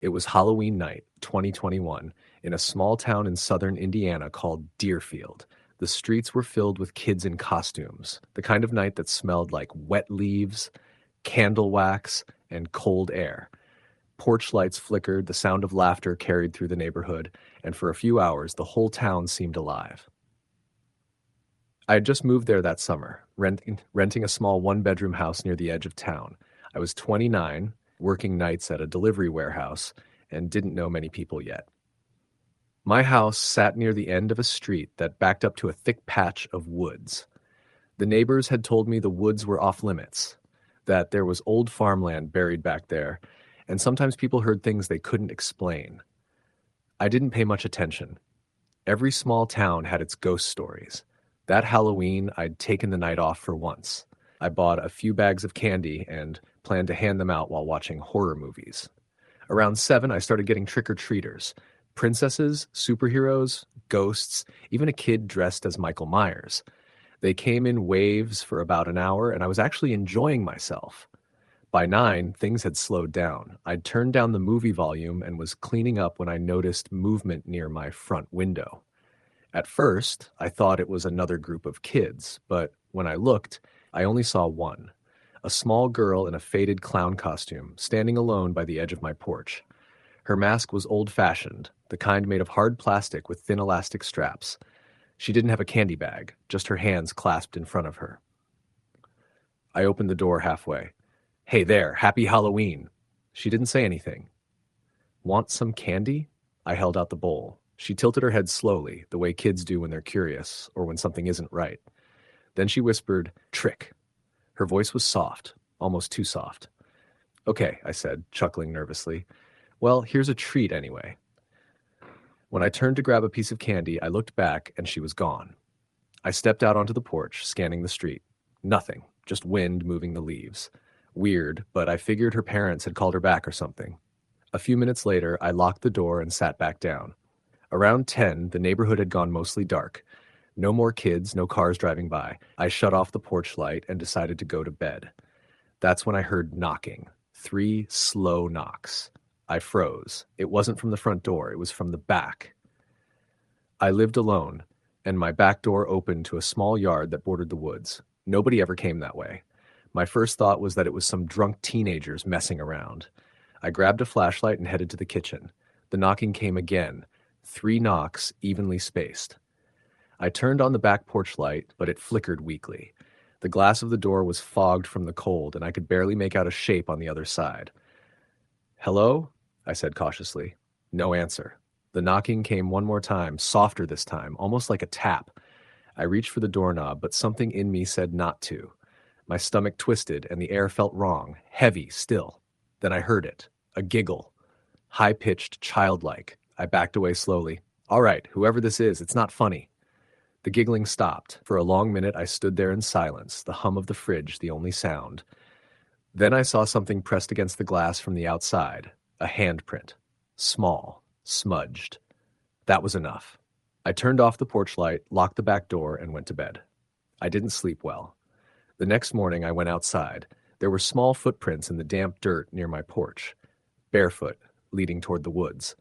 It was Halloween night, 2021, in a small town in southern Indiana called Deerfield. The streets were filled with kids in costumes, the kind of night that smelled like wet leaves, candle wax, and cold air. Porch lights flickered, the sound of laughter carried through the neighborhood, and for a few hours the whole town seemed alive. I had just moved there that summer, renting a small one-bedroom house near the edge of town. I was 29, working nights at a delivery warehouse, and didn't know many people yet. My house sat near the end of a street that backed up to a thick patch of woods. The neighbors had told me the woods were off limits, that there was old farmland buried back there, and sometimes people heard things they couldn't explain. I didn't pay much attention. Every small town had its ghost stories. That Halloween, I'd taken the night off for once. I bought a few bags of candy and planned to hand them out while watching horror movies. Around 7, I started getting trick-or-treaters. Princesses, superheroes, ghosts, even a kid dressed as Michael Myers. They came in waves for about an hour, and I was actually enjoying myself. By 9, things had slowed down. I'd turned down the movie volume and was cleaning up when I noticed movement near my front window. At first, I thought it was another group of kids, but when I looked, I only saw one. A small girl in a faded clown costume, standing alone by the edge of my porch. Her mask was old-fashioned, the kind made of hard plastic with thin elastic straps. She didn't have a candy bag, just her hands clasped in front of her. I opened the door halfway. "Hey there, happy Halloween." She didn't say anything. "Want some candy?" I held out the bowl. She tilted her head slowly, the way kids do when they're curious, or when something isn't right. Then she whispered, "Trick." Her voice was soft, almost too soft. "Okay," I said, chuckling nervously. "Well, here's a treat anyway." When I turned to grab a piece of candy, I looked back and she was gone. I stepped out onto the porch, scanning the street. Nothing, just wind moving the leaves. Weird, but I figured her parents had called her back or something. A few minutes later, I locked the door and sat back down. Around 10, the neighborhood had gone mostly dark. No more kids, no cars driving by. I shut off the porch light and decided to go to bed. That's when I heard knocking. 3 slow knocks. I froze. It wasn't from the front door, it was from the back. I lived alone, and my back door opened to a small yard that bordered the woods. Nobody ever came that way. My first thought was that it was some drunk teenagers messing around. I grabbed a flashlight and headed to the kitchen. The knocking came again. 3 knocks, evenly spaced. I turned on the back porch light, but it flickered weakly. The glass of the door was fogged from the cold, and I could barely make out a shape on the other side. "Hello?" I said cautiously. No answer. The knocking came one more time, softer this time, almost like a tap. I reached for the doorknob, but something in me said not to. My stomach twisted, and the air felt wrong, heavy still. Then I heard it, a giggle, high-pitched, childlike. I backed away slowly. "All right, whoever this is, it's not funny." The giggling stopped. For a long minute, I stood there in silence, the hum of the fridge the only sound. Then I saw something pressed against the glass from the outside, a handprint. Small, smudged. That was enough. I turned off the porch light, locked the back door, and went to bed. I didn't sleep well. The next morning, I went outside. There were small footprints in the damp dirt near my porch, barefoot, leading toward the woods.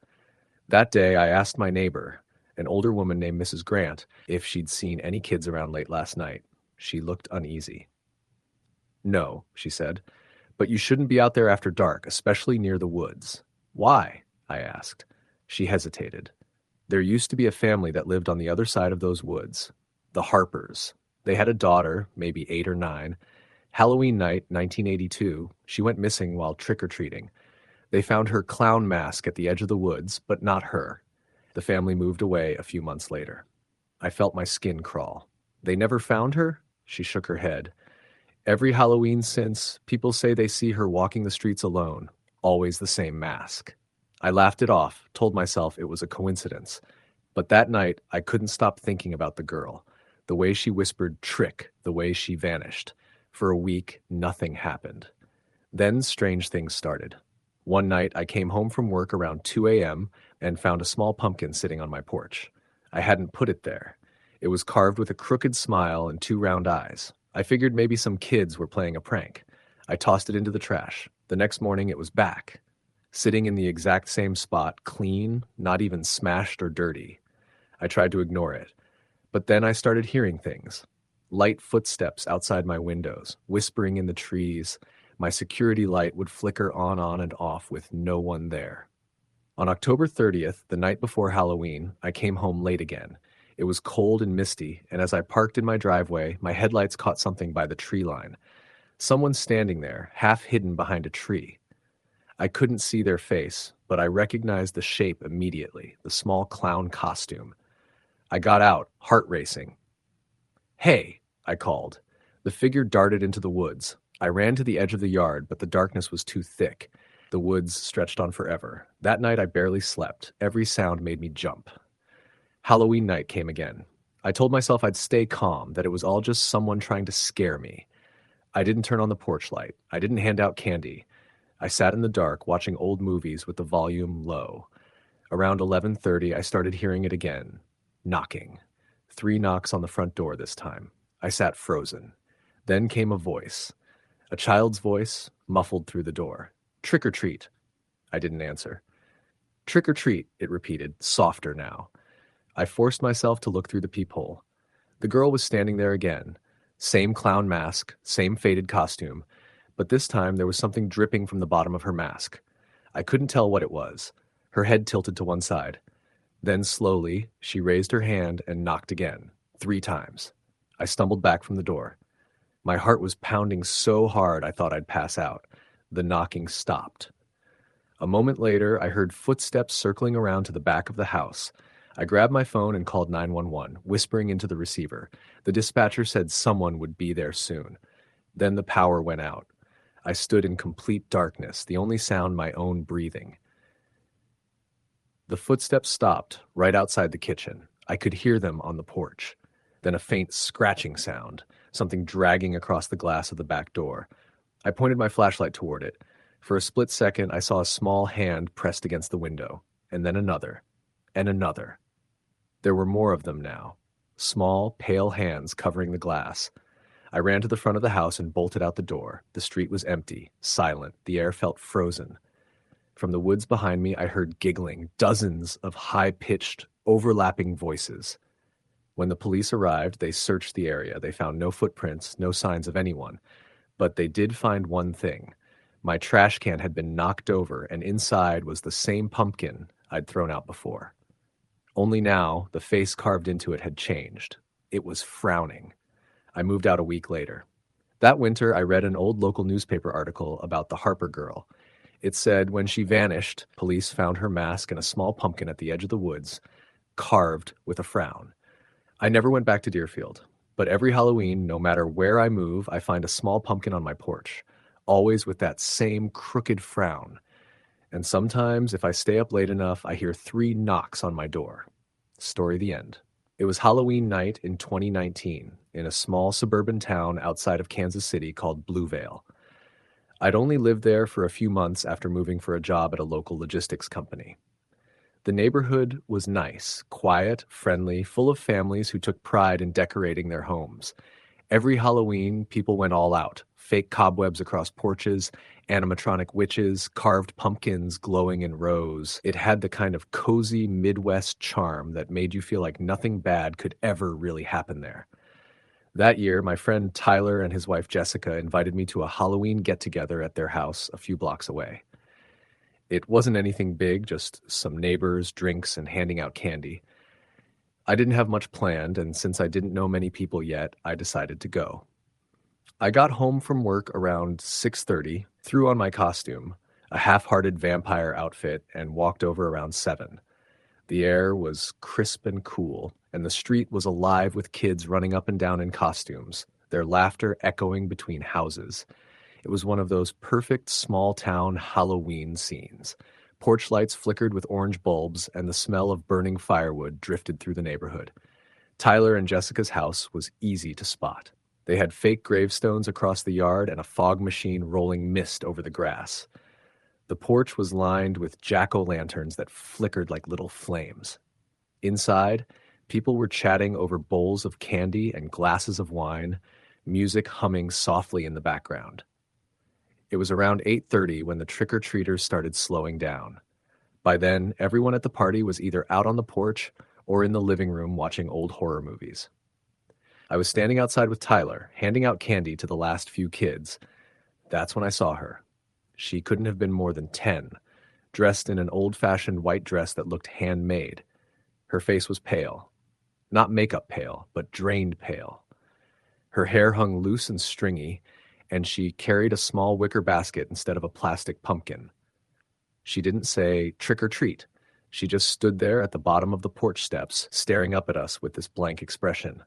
That day, I asked my neighbor, an older woman named Mrs. Grant, if she'd seen any kids around late last night. She looked uneasy. "No," she said, "but you shouldn't be out there after dark, especially near the woods." "Why?" I asked. She hesitated. "There used to be a family that lived on the other side of those woods, the Harpers. They had a daughter, maybe 8 or 9. Halloween night, 1982, she went missing while trick-or-treating. They found her clown mask at the edge of the woods, but not her. The family moved away a few months later." I felt my skin crawl. "They never found her?" She shook her head. "Every Halloween since, people say they see her walking the streets alone, always the same mask." I laughed it off, told myself it was a coincidence. But that night, I couldn't stop thinking about the girl, the way she whispered "trick," the way she vanished. For a week, nothing happened. Then strange things started. One night, I came home from work around 2 a.m. and found a small pumpkin sitting on my porch. I hadn't put it there. It was carved with a crooked smile and 2 round eyes. I figured maybe some kids were playing a prank. I tossed it into the trash. The next morning, it was back. sitting in the exact same spot, clean, not even smashed or dirty. I tried to ignore it, but then I started hearing things. Light footsteps outside my windows, whispering in the trees. My security light would flicker on and off with no one there. On October 30th, the night before Halloween, I came home late again. It was cold and misty, and as I parked in my driveway, my headlights caught something by the tree line. Someone standing there, half hidden behind a tree. I couldn't see their face, but I recognized the shape immediately, the small clown costume. I got out, heart racing. "Hey," I called. The figure darted into the woods. I ran to the edge of the yard, but the darkness was too thick. The woods stretched on forever. That night I barely slept. Every sound made me jump. Halloween night came again. I told myself I'd stay calm, that it was all just someone trying to scare me. I didn't turn on the porch light. I didn't hand out candy. I sat in the dark, watching old movies with the volume low. Around 11:30, I started hearing it again. Knocking. 3 knocks on the front door this time. I sat frozen. Then came a voice. A child's voice, muffled through the door. "Trick or treat." I didn't answer. "Trick or treat," it repeated, softer now. I forced myself to look through the peephole. The girl was standing there again. Same clown mask, same faded costume, but this time there was something dripping from the bottom of her mask. I couldn't tell what it was. Her head tilted to one side. Then slowly, she raised her hand and knocked again, 3 times. I stumbled back from the door. My heart was pounding so hard I thought I'd pass out. The knocking stopped. A moment later, I heard footsteps circling around to the back of the house. I grabbed my phone and called 911, whispering into the receiver. The dispatcher said someone would be there soon. Then the power went out. I stood in complete darkness, the only sound my own breathing. The footsteps stopped right outside the kitchen. I could hear them on the porch. Then a faint scratching sound, something dragging across the glass of the back door. I pointed my flashlight toward it. For a split second, I saw a small hand pressed against the window, and then another, and another. There were more of them now, small, pale hands covering the glass. I ran to the front of the house and bolted out the door. The street was empty, silent. The air felt frozen. From the woods behind me, I heard giggling, dozens of high-pitched, overlapping voices. When the police arrived, they searched the area. They found no footprints, no signs of anyone. But they did find one thing. My trash can had been knocked over, and inside was the same pumpkin I'd thrown out before. Only now, the face carved into it had changed. It was frowning. I moved out a week later. That winter, I read an old local newspaper article about the Harper girl. It said when she vanished, police found her mask and a small pumpkin at the edge of the woods, carved with a frown. I never went back to Deerfield, but every Halloween, no matter where I move, I find a small pumpkin on my porch, always with that same crooked frown. And sometimes, if I stay up late enough, I hear 3 knocks on my door. Story the end. It was Halloween night in 2019 in a small suburban town outside of Kansas City called Bluevale. I'd only lived there for a few months after moving for a job at a local logistics company. The neighborhood was nice, quiet, friendly, full of families who took pride in decorating their homes. Every Halloween, people went all out. Fake cobwebs across porches, animatronic witches, carved pumpkins glowing in rows. It had the kind of cozy Midwest charm that made you feel like nothing bad could ever really happen there. That year, my friend Tyler and his wife Jessica invited me to a Halloween get-together at their house a few blocks away. It wasn't anything big, just some neighbors, drinks, and handing out candy. I didn't have much planned, and since I didn't know many people yet, I decided to go. I got home from work around 6:30, threw on my costume, a half-hearted vampire outfit, and walked over around 7. The air was crisp and cool, and the street was alive with kids running up and down in costumes, their laughter echoing between houses. It was one of those perfect small-town Halloween scenes. Porch lights flickered with orange bulbs, and the smell of burning firewood drifted through the neighborhood. Tyler and Jessica's house was easy to spot. They had fake gravestones across the yard and a fog machine rolling mist over the grass. The porch was lined with jack-o'-lanterns that flickered like little flames. Inside, people were chatting over bowls of candy and glasses of wine, music humming softly in the background. It was around 8:30 when the trick-or-treaters started slowing down. By then, everyone at the party was either out on the porch or in the living room watching old horror movies. I was standing outside with Tyler, handing out candy to the last few kids. That's when I saw her. She couldn't have been more than 10, dressed in an old-fashioned white dress that looked handmade. Her face was pale. Not makeup pale, but drained pale. Her hair hung loose and stringy, and she carried a small wicker basket instead of a plastic pumpkin. She didn't say, "Trick or treat." She just stood there at the bottom of the porch steps, staring up at us with this blank expression.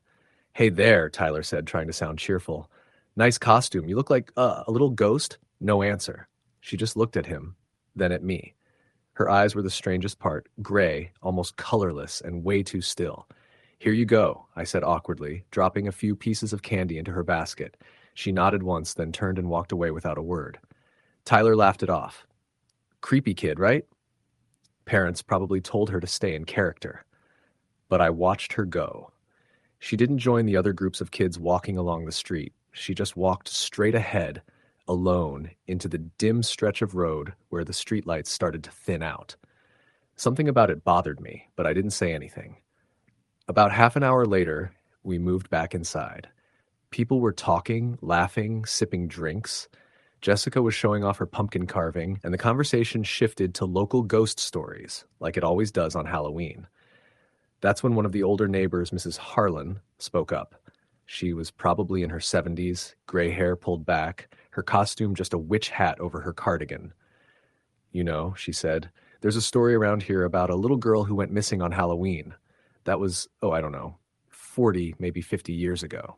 "Hey there," Tyler said, trying to sound cheerful. "Nice costume. You look like a little ghost." No answer. She just looked at him, then at me. Her eyes were the strangest part, gray, almost colorless, and way too still. "Here you go," I said awkwardly, dropping a few pieces of candy into her basket. She nodded once, then turned and walked away without a word. Tyler laughed it off. "Creepy kid, right?" Parents probably told her to stay in character. But I watched her go. She didn't join the other groups of kids walking along the street. She just walked straight ahead, alone, into the dim stretch of road where the streetlights started to thin out. Something about it bothered me, but I didn't say anything. About half an hour later, we moved back inside. People were talking, laughing, sipping drinks. Jessica was showing off her pumpkin carving, and the conversation shifted to local ghost stories, like it always does on Halloween. That's when one of the older neighbors, Mrs. Harlan, spoke up. She was probably in her 70s, gray hair pulled back, her costume just a witch hat over her cardigan. "You know," she said, "there's a story around here about a little girl who went missing on Halloween. That was, I don't know, 40, maybe 50 years ago."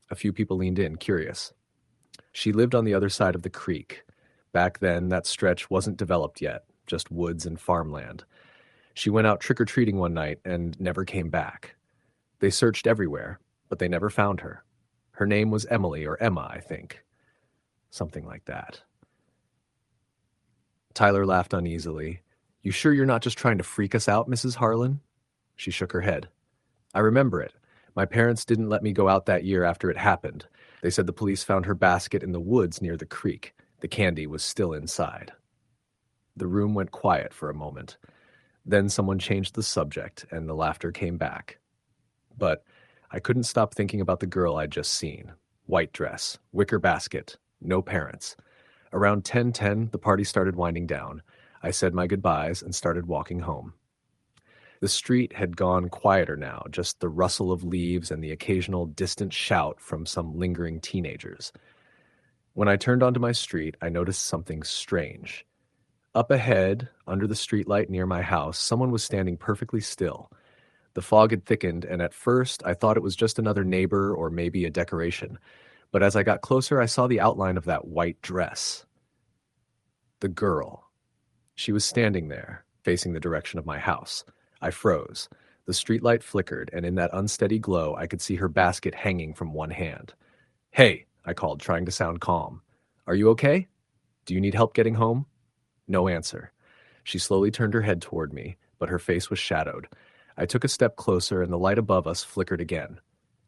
A few people leaned in, curious. "She lived on the other side of the creek. Back then, that stretch wasn't developed yet, just woods and farmland. She went out trick-or-treating one night and never came back. They searched everywhere, but they never found her. Her name was Emily, or Emma, I think. Something like that." Tyler laughed uneasily. "You sure you're not just trying to freak us out, Mrs. Harlan?" She shook her head. "I remember it. My parents didn't let me go out that year after it happened. They said the police found her basket in the woods near the creek. The candy was still inside." The room went quiet for a moment. Then someone changed the subject, and the laughter came back. But I couldn't stop thinking about the girl I'd just seen. White dress, wicker basket, no parents. Around 10:10, the party started winding down. I said my goodbyes and started walking home. The street had gone quieter now, just the rustle of leaves and the occasional distant shout from some lingering teenagers. When I turned onto my street, I noticed something strange. Up ahead, under the streetlight near my house, someone was standing perfectly still. The fog had thickened, and at first I thought it was just another neighbor or maybe a decoration. But as I got closer, I saw the outline of that white dress. The girl. She was standing there, facing the direction of my house. I froze. The streetlight flickered, and in that unsteady glow, I could see her basket hanging from one hand. "Hey," I called, trying to sound calm. "Are you okay? Do you need help getting home?" No answer. She slowly turned her head toward me, but her face was shadowed. I took a step closer, and the light above us flickered again.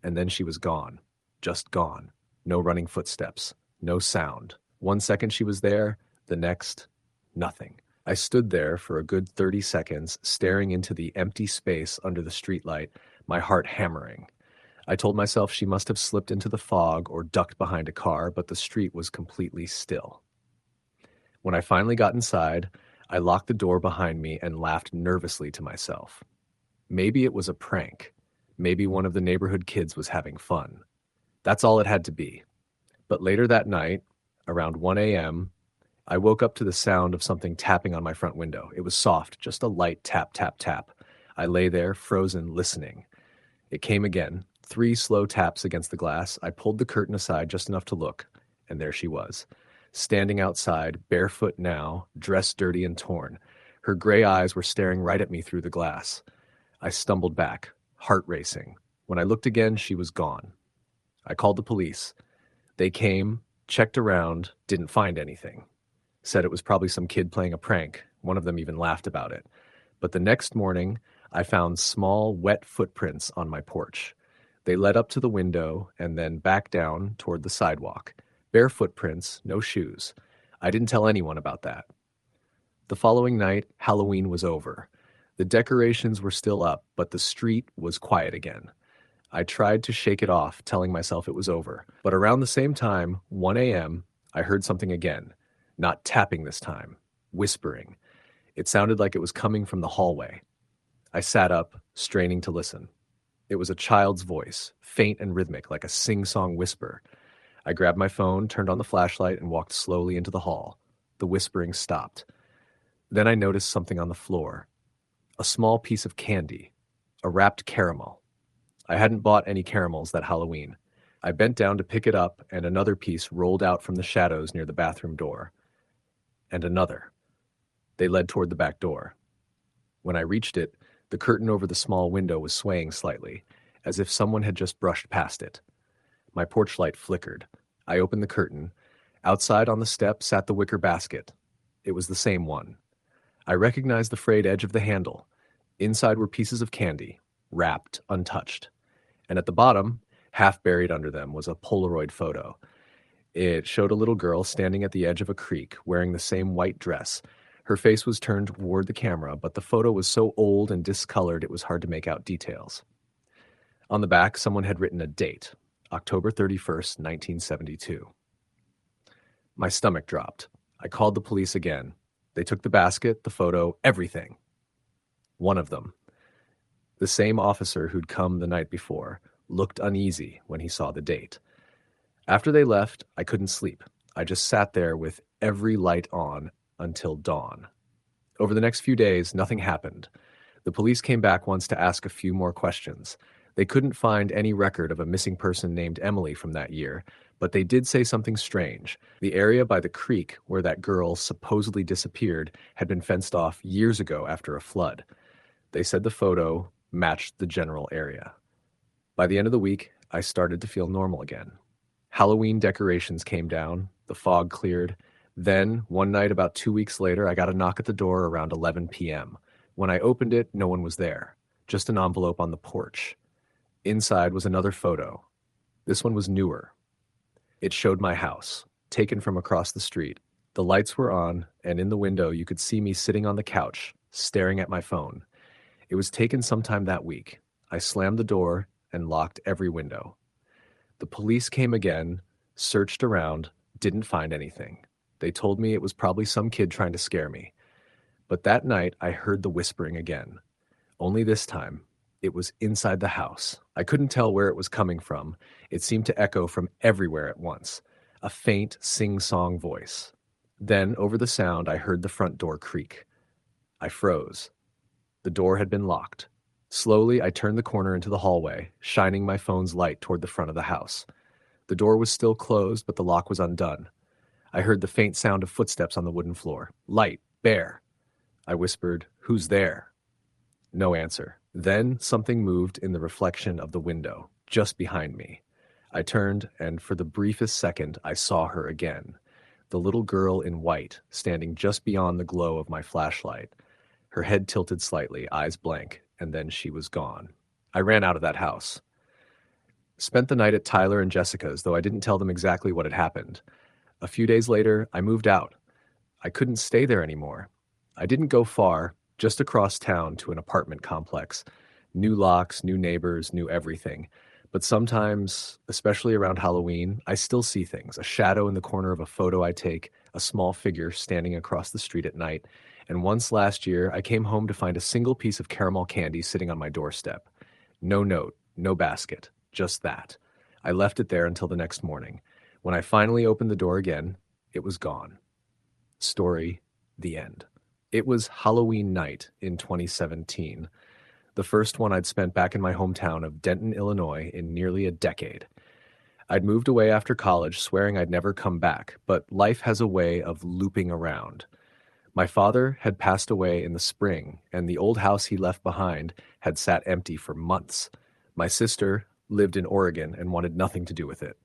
And then she was gone. Just gone. No running footsteps. No sound. 1 second she was there, the next, nothing. I stood there for a good 30 seconds, staring into the empty space under the streetlight, my heart hammering. I told myself she must have slipped into the fog or ducked behind a car, but the street was completely still. When I finally got inside, I locked the door behind me and laughed nervously to myself. Maybe it was a prank. Maybe one of the neighborhood kids was having fun. That's all it had to be. But later that night, around 1 a.m., I woke up to the sound of something tapping on my front window. It was soft, just a light tap, tap, tap. I lay there, frozen, listening. It came again, 3 slow taps against the glass. I pulled the curtain aside just enough to look, and there she was. Standing outside, barefoot now, dressed dirty and torn. Her gray eyes were staring right at me through the glass. I stumbled back, heart racing. When I looked again, she was gone. I called the police. They came, checked around, didn't find anything. Said it was probably some kid playing a prank. One of them even laughed about it. But the next morning, I found small, wet footprints on my porch. They led up to the window and then back down toward the sidewalk. Bare footprints, no shoes. I didn't tell anyone about that. The following night, Halloween was over. The decorations were still up, but the street was quiet again. I tried to shake it off, telling myself it was over. But around the same time, 1 a.m., I heard something again. Not tapping this time, whispering. It sounded like it was coming from the hallway. I sat up, straining to listen. It was a child's voice, faint and rhythmic, like a sing-song whisper. I grabbed my phone, turned on the flashlight, and walked slowly into the hall. The whispering stopped. Then I noticed something on the floor. A small piece of candy. A wrapped caramel. I hadn't bought any caramels that Halloween. I bent down to pick it up, and another piece rolled out from the shadows near the bathroom door. And another. They led toward the back door. When I reached it, the curtain over the small window was swaying slightly, as if someone had just brushed past it. My porch light flickered. I opened the curtain. Outside on the step sat the wicker basket. It was the same one. I recognized the frayed edge of the handle. Inside were pieces of candy, wrapped, untouched. And at the bottom, half buried under them, was a Polaroid photo. It showed a little girl standing at the edge of a creek, wearing the same white dress. Her face was turned toward the camera, but the photo was so old and discolored it was hard to make out details. On the back, someone had written a date, October 31st, 1972. My stomach dropped. I called the police again. They took the basket, the photo, everything. One of them, the same officer who'd come the night before, looked uneasy when he saw the date. After they left, I couldn't sleep. I just sat there with every light on until dawn. Over the next few days, nothing happened. The police came back once to ask a few more questions. They couldn't find any record of a missing person named Emily from that year, but they did say something strange. The area by the creek where that girl supposedly disappeared had been fenced off years ago after a flood. They said the photo matched the general area. By the end of the week, I started to feel normal again. Halloween decorations came down, the fog cleared. Then, one night about 2 weeks later, I got a knock at the door around 11 p.m. When I opened it, no one was there, just an envelope on the porch. Inside was another photo. This one was newer. It showed my house, taken from across the street. The lights were on, and in the window you could see me sitting on the couch, staring at my phone. It was taken sometime that week. I slammed the door and locked every window. The police came again, searched around, didn't find anything. They told me it was probably some kid trying to scare me. But that night I heard the whispering again. Only this time, it was inside the house. I couldn't tell where it was coming from. It seemed to echo from everywhere at once. A faint, sing-song voice. Then, over the sound, I heard the front door creak. I froze. The door had been locked. Slowly, I turned the corner into the hallway, shining my phone's light toward the front of the house. The door was still closed, but the lock was undone. I heard the faint sound of footsteps on the wooden floor. Light, bare. I whispered, "Who's there?" No answer. Then something moved in the reflection of the window, just behind me. I turned, and for the briefest second, I saw her again. The little girl in white, standing just beyond the glow of my flashlight. Her head tilted slightly, eyes blank, and then she was gone. I ran out of that house. Spent the night at Tyler and Jessica's, though I didn't tell them exactly what had happened. A few days later, I moved out. I couldn't stay there anymore. I didn't go far, just across town to an apartment complex. New locks, new neighbors, new everything. But sometimes, especially around Halloween, I still see things. A shadow in the corner of a photo I take, a small figure standing across the street at night. And once last year, I came home to find a single piece of caramel candy sitting on my doorstep. No note, no basket, just that. I left it there until the next morning. When I finally opened the door again, it was gone. Story, the end. It was Halloween night in 2017, the first one I'd spent back in my hometown of Denton, Illinois, in nearly a decade. I'd moved away after college, swearing I'd never come back, but life has a way of looping around. My father had passed away in the spring, and the old house he left behind had sat empty for months. My sister lived in Oregon and wanted nothing to do with it.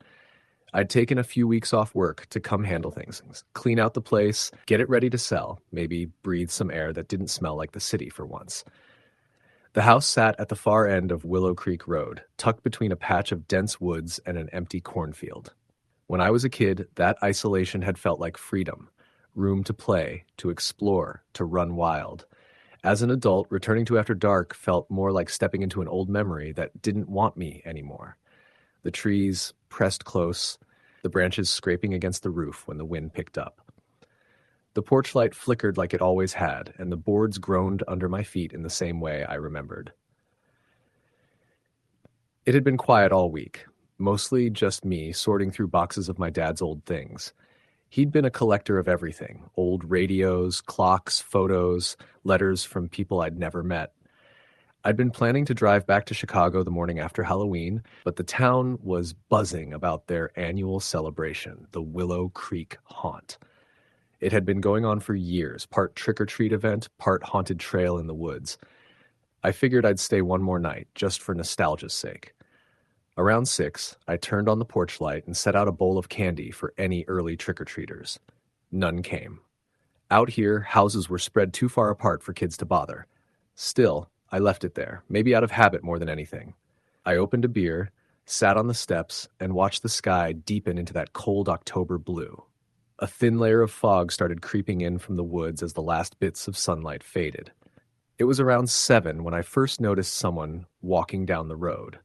I'd taken a few weeks off work to come handle things, clean out the place, get it ready to sell, maybe breathe some air that didn't smell like the city for once. The house sat at the far end of Willow Creek Road, tucked between a patch of dense woods and an empty cornfield. When I was a kid, that isolation had felt like freedom, room to play, to explore, to run wild. As an adult, returning to After Dark felt more like stepping into an old memory that didn't want me anymore. The trees pressed close, the branches scraping against the roof when the wind picked up. The porch light flickered like it always had, and the boards groaned under my feet in the same way I remembered. It had been quiet all week, mostly just me sorting through boxes of my dad's old things. He'd been a collector of everything: old radios, clocks, photos, letters from people I'd never met. I'd been planning to drive back to Chicago the morning after Halloween, but the town was buzzing about their annual celebration, the Willow Creek Haunt. It had been going on for years, part trick-or-treat event, part haunted trail in the woods. I figured I'd stay one more night, just for nostalgia's sake. Around 6, I turned on the porch light and set out a bowl of candy for any early trick-or-treaters. None came. Out here, houses were spread too far apart for kids to bother. Still, I left it there, maybe out of habit more than anything. I opened a beer, sat on the steps, and watched the sky deepen into that cold October blue. A thin layer of fog started creeping in from the woods as the last bits of sunlight faded. It was around 7 when I first noticed someone walking down the road.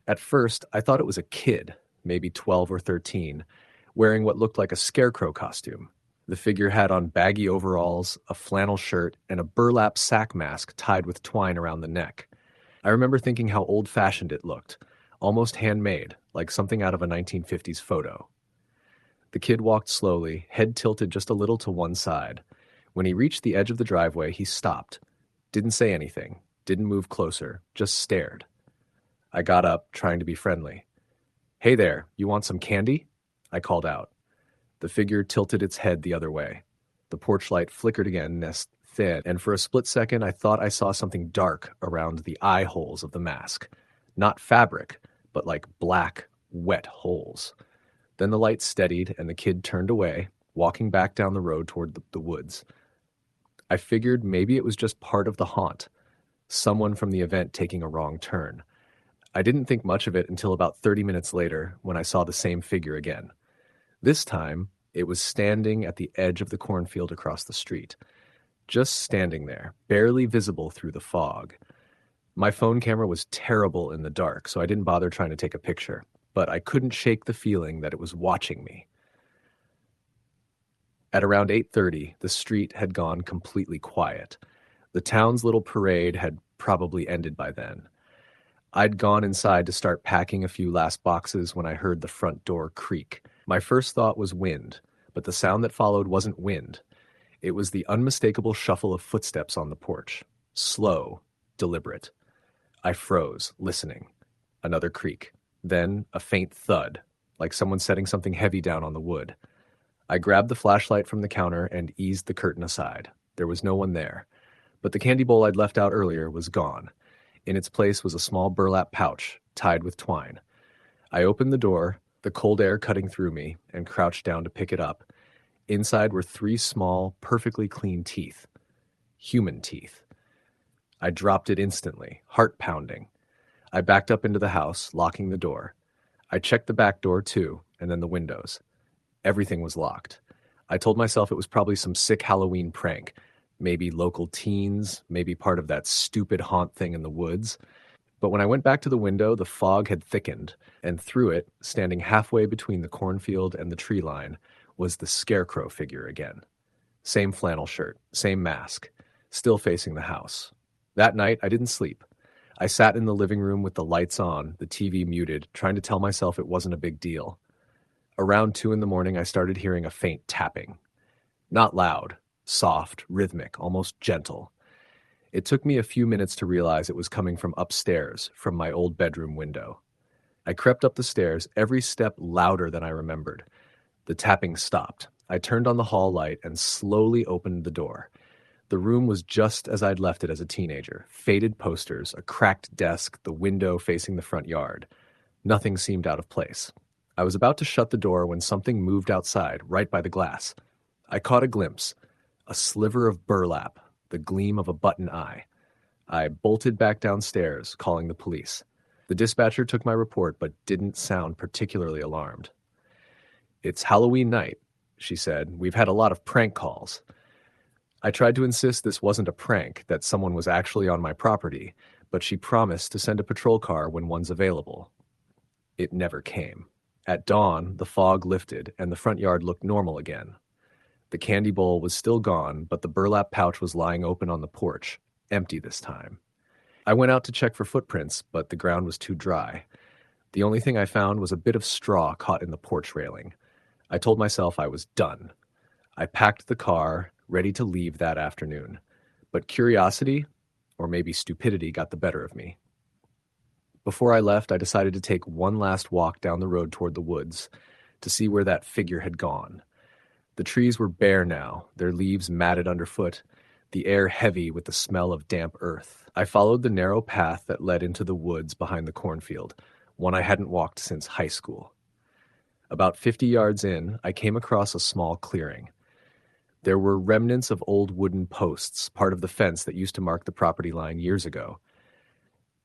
At first, I thought it was a kid, maybe 12 or 13, wearing what looked like a scarecrow costume. The figure had on baggy overalls, a flannel shirt, and a burlap sack mask tied with twine around the neck. I remember thinking how old-fashioned it looked, almost handmade, like something out of a 1950s photo. The kid walked slowly, head tilted just a little to one side. When he reached the edge of the driveway, he stopped. Didn't say anything, didn't move closer, just stared. I got up, trying to be friendly. "Hey there, you want some candy?" I called out. The figure tilted its head the other way. The porch light flickered again, nest thin, and for a split second I thought I saw something dark around the eye holes of the mask. Not fabric, but like black, wet holes. Then the light steadied and the kid turned away, walking back down the road toward the woods. I figured maybe it was just part of the haunt, someone from the event taking a wrong turn. I didn't think much of it until about 30 minutes later when I saw the same figure again. This time, it was standing at the edge of the cornfield across the street. Just standing there, barely visible through the fog. My phone camera was terrible in the dark, so I didn't bother trying to take a picture, but I couldn't shake the feeling that it was watching me. At around 8:30, the street had gone completely quiet. The town's little parade had probably ended by then. I'd gone inside to start packing a few last boxes when I heard the front door creak. My first thought was wind, but the sound that followed wasn't wind. It was the unmistakable shuffle of footsteps on the porch. Slow, deliberate. I froze, listening. Another creak. Then a faint thud, like someone setting something heavy down on the wood. I grabbed the flashlight from the counter and eased the curtain aside. There was no one there. But the candy bowl I'd left out earlier was gone. In its place was a small burlap pouch, tied with twine. I opened the door, the cold air cutting through me, and crouched down to pick it up. Inside were 3 small, perfectly clean teeth. Human teeth. I dropped it instantly, heart pounding. I backed up into the house, locking the door. I checked the back door, too, and then the windows. Everything was locked. I told myself it was probably some sick Halloween prank. Maybe local teens, maybe part of that stupid haunt thing in the woods. But when I went back to the window, the fog had thickened, and through it, standing halfway between the cornfield and the tree line, was the scarecrow figure again. Same flannel shirt, same mask, still facing the house. That night, I didn't sleep. I sat in the living room with the lights on, the TV muted, trying to tell myself it wasn't a big deal. Around 2 in the morning, I started hearing a faint tapping. Not loud, soft, rhythmic, almost gentle. It took me a few minutes to realize it was coming from upstairs, from my old bedroom window. I crept up the stairs, every step louder than I remembered. The tapping stopped. I turned on the hall light and slowly opened the door. The room was just as I'd left it as a teenager. Faded posters, a cracked desk, the window facing the front yard. Nothing seemed out of place. I was about to shut the door when something moved outside, right by the glass. I caught a glimpse. A sliver of burlap, the gleam of a button eye. I bolted back downstairs, calling the police. The dispatcher took my report but didn't sound particularly alarmed. It's Halloween night, she said. We've had a lot of prank calls. I tried to insist this wasn't a prank, that someone was actually on my property, but she promised to send a patrol car when one's available. It never came. At dawn, the fog lifted and the front yard looked normal again. The candy bowl was still gone, but the burlap pouch was lying open on the porch, empty this time. I went out to check for footprints, but the ground was too dry. The only thing I found was a bit of straw caught in the porch railing. I told myself I was done. I packed the car, ready to leave that afternoon. But curiosity, or maybe stupidity, got the better of me. Before I left, I decided to take one last walk down the road toward the woods to see where that figure had gone. The trees were bare now, their leaves matted underfoot, the air heavy with the smell of damp earth. I followed the narrow path that led into the woods behind the cornfield, one I hadn't walked since high school. About 50 yards in, I came across a small clearing. There were remnants of old wooden posts, part of the fence that used to mark the property line years ago.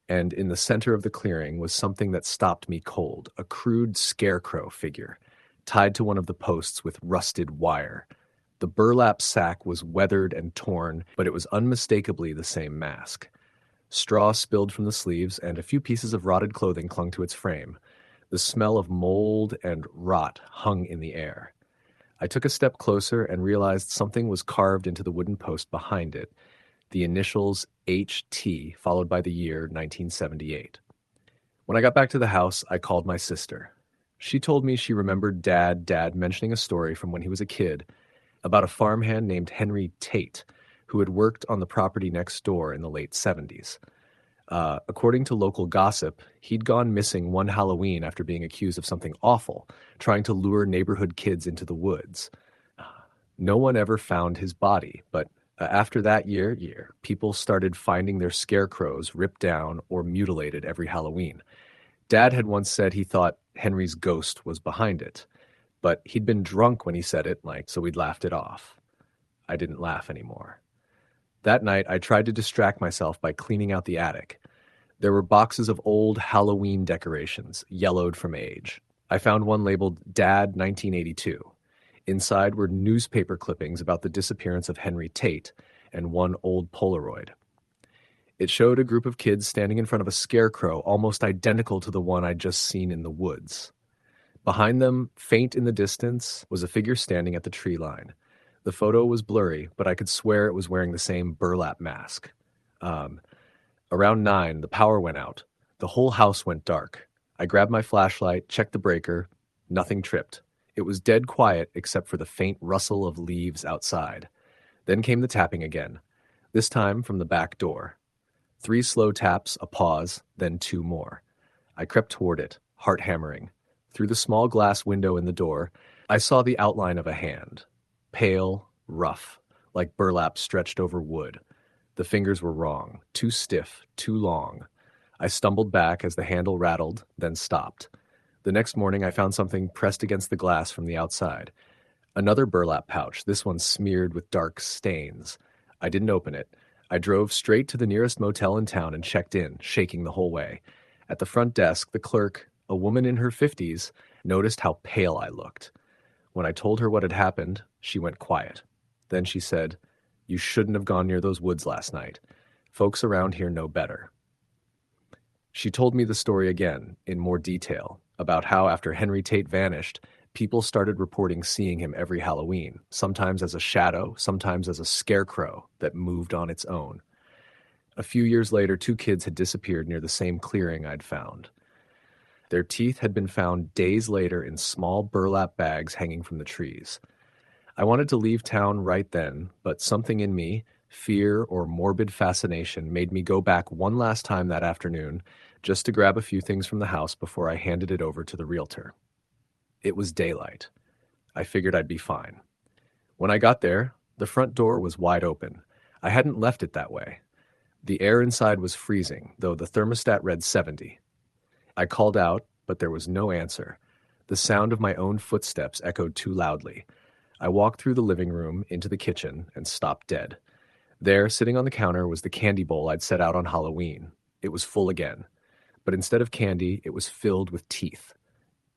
And in the center of the clearing was something that stopped me cold, a crude scarecrow figure, tied to one of the posts with rusted wire. The burlap sack was weathered and torn, but it was unmistakably the same mask. Straw spilled from the sleeves, and a few pieces of rotted clothing clung to its frame. The smell of mold and rot hung in the air. I took a step closer and realized something was carved into the wooden post behind it, the initials HT, followed by the year 1978. When I got back to the house, I called my sister. She told me she remembered Dad mentioning a story from when he was a kid about a farmhand named Henry Tate, who had worked on the property next door in the late 70s. According to local gossip, he'd gone missing one Halloween after being accused of something awful, trying to lure neighborhood kids into the woods. No one ever found his body, but after that year, people started finding their scarecrows ripped down or mutilated every Halloween. Dad had once said he thought Henry's ghost was behind it, but he'd been drunk when he said it, so we'd laughed it off. I didn't laugh anymore. That night, I tried to distract myself by cleaning out the attic. There were boxes of old Halloween decorations, yellowed from age. I found one labeled Dad 1982. Inside were newspaper clippings about the disappearance of Henry Tate and one old Polaroid. It showed a group of kids standing in front of a scarecrow almost identical to the one I'd just seen in the woods. Behind them, faint in the distance, was a figure standing at the tree line. The photo was blurry, but I could swear it was wearing the same burlap mask. Around 9, the power went out. The whole house went dark. I grabbed my flashlight, checked the breaker. Nothing tripped. It was dead quiet except for the faint rustle of leaves outside. Then came the tapping again, this time from the back door. 3 slow taps, a pause, then 2 more. I crept toward it, heart hammering. Through the small glass window in the door, I saw the outline of a hand. Pale, rough, like burlap stretched over wood. The fingers were wrong, too stiff, too long. I stumbled back as the handle rattled, then stopped. The next morning I found something pressed against the glass from the outside. Another burlap pouch, this one smeared with dark stains. I didn't open it. I drove straight to the nearest motel in town and checked in, shaking the whole way. At the front desk, the clerk, a woman in her 50s, noticed how pale I looked. When I told her what had happened, she went quiet. Then she said, "You shouldn't have gone near those woods last night. Folks around here know better." She told me the story again, in more detail, about how after Henry Tate vanished, people started reporting seeing him every Halloween, sometimes as a shadow, sometimes as a scarecrow that moved on its own. A few years later, 2 kids had disappeared near the same clearing I'd found. Their teeth had been found days later in small burlap bags hanging from the trees. I wanted to leave town right then, but something in me, fear or morbid fascination, made me go back one last time that afternoon just to grab a few things from the house before I handed it over to the realtor. It was daylight. I figured I'd be fine. When I got there, the front door was wide open. I hadn't left it that way. The air inside was freezing, though the thermostat read 70. I called out, but there was no answer. The sound of my own footsteps echoed too loudly. I walked through the living room, into the kitchen, and stopped dead. There, sitting on the counter, was the candy bowl I'd set out on Halloween. It was full again. But instead of candy, it was filled with teeth.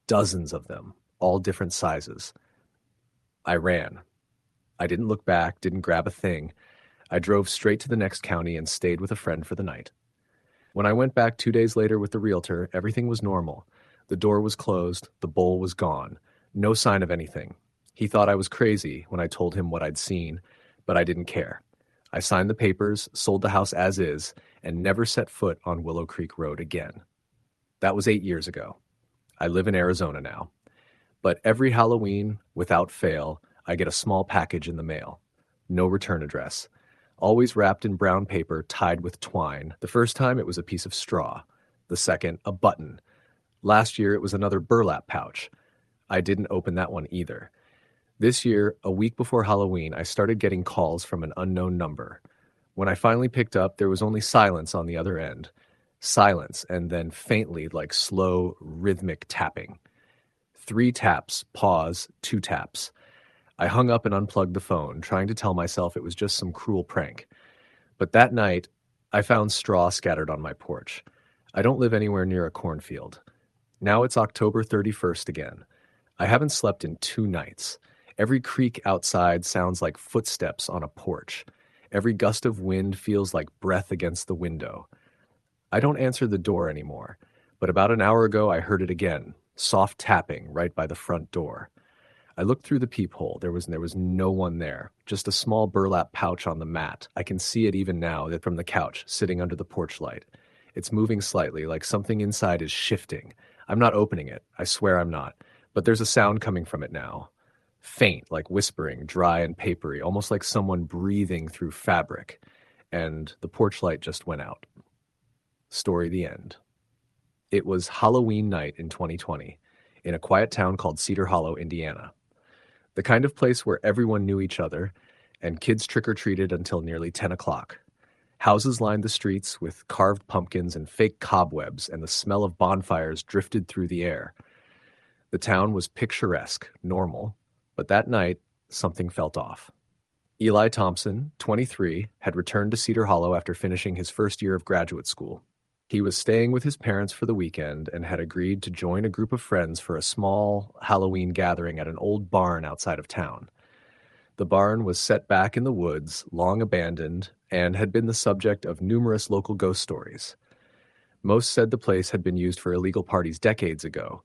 Dozens of them, all different sizes. I ran. I didn't look back, didn't grab a thing. I drove straight to the next county and stayed with a friend for the night. When I went back 2 days later with the realtor, everything was normal. The door was closed, the bowl was gone. No sign of anything. He thought I was crazy when I told him what I'd seen, but I didn't care. I signed the papers, sold the house as is, and never set foot on Willow Creek Road again. That was 8 years ago. I live in Arizona now. But every Halloween, without fail, I get a small package in the mail. No return address. Always wrapped in brown paper tied with twine. The first time it was a piece of straw. The second, a button. Last year it was another burlap pouch. I didn't open that one either. This year, a week before Halloween, I started getting calls from an unknown number. When I finally picked up, there was only silence on the other end. Silence, and then faintly, like slow, rhythmic tapping. 3 taps, pause, 2 taps. I hung up and unplugged the phone, trying to tell myself it was just some cruel prank. But that night, I found straw scattered on my porch. I don't live anywhere near a cornfield. Now it's October 31st again. I haven't slept in 2 nights. Every creak outside sounds like footsteps on a porch. Every gust of wind feels like breath against the window. I don't answer the door anymore, but about an hour ago I heard it again, soft tapping right by the front door. I looked through the peephole. There was no one there, just a small burlap pouch on the mat. I can see it even now from the couch, sitting under the porch light. It's moving slightly, like something inside is shifting. I'm not opening it. I swear I'm not. But there's a sound coming from it now. Faint, like whispering, dry and papery, almost like someone breathing through fabric. And the porch light just went out. Story the end. It was Halloween night in 2020, in a quiet town called Cedar Hollow, Indiana. The kind of place where everyone knew each other, and kids trick-or-treated until nearly 10 o'clock. Houses lined the streets with carved pumpkins and fake cobwebs, and the smell of bonfires drifted through the air. The town was picturesque, normal, but that night, something felt off. Eli Thompson, 23, had returned to Cedar Hollow after finishing his first year of graduate school. He was staying with his parents for the weekend and had agreed to join a group of friends for a small Halloween gathering at an old barn outside of town. The barn was set back in the woods, long abandoned, and had been the subject of numerous local ghost stories. Most said the place had been used for illegal parties decades ago,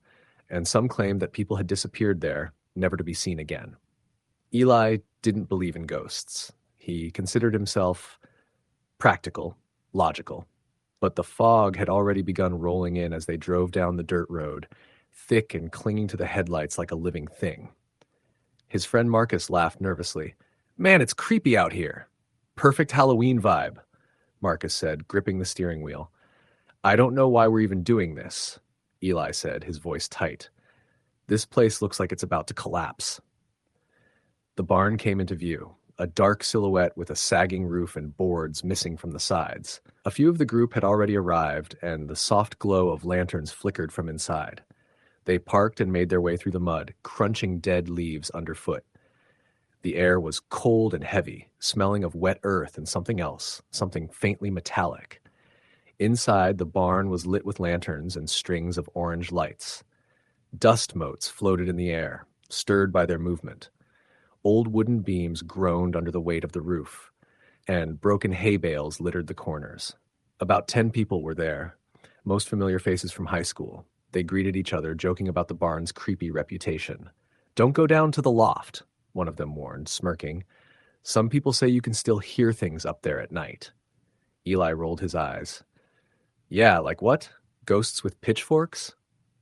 and some claimed that people had disappeared there, never to be seen again. Eli didn't believe in ghosts. He considered himself practical, logical. But the fog had already begun rolling in as they drove down the dirt road, thick and clinging to the headlights like a living thing. His friend Marcus laughed nervously. "Man, it's creepy out here." "Perfect Halloween vibe," Marcus said, gripping the steering wheel. "I don't know why we're even doing this," Eli said, his voice tight. "This place looks like it's about to collapse." The barn came into view, a dark silhouette with a sagging roof and boards missing from the sides. A few of the group had already arrived, and the soft glow of lanterns flickered from inside. They parked and made their way through the mud, crunching dead leaves underfoot. The air was cold and heavy, smelling of wet earth and something else, something faintly metallic. Inside, the barn was lit with lanterns and strings of orange lights. Dust motes floated in the air, stirred by their movement. Old wooden beams groaned under the weight of the roof, and broken hay bales littered the corners. About 10 people were there, most familiar faces from high school. They greeted each other, joking about the barn's creepy reputation. "Don't go down to the loft," one of them warned, smirking. "Some people say you can still hear things up there at night." Eli rolled his eyes. "Yeah, like what? Ghosts with pitchforks?"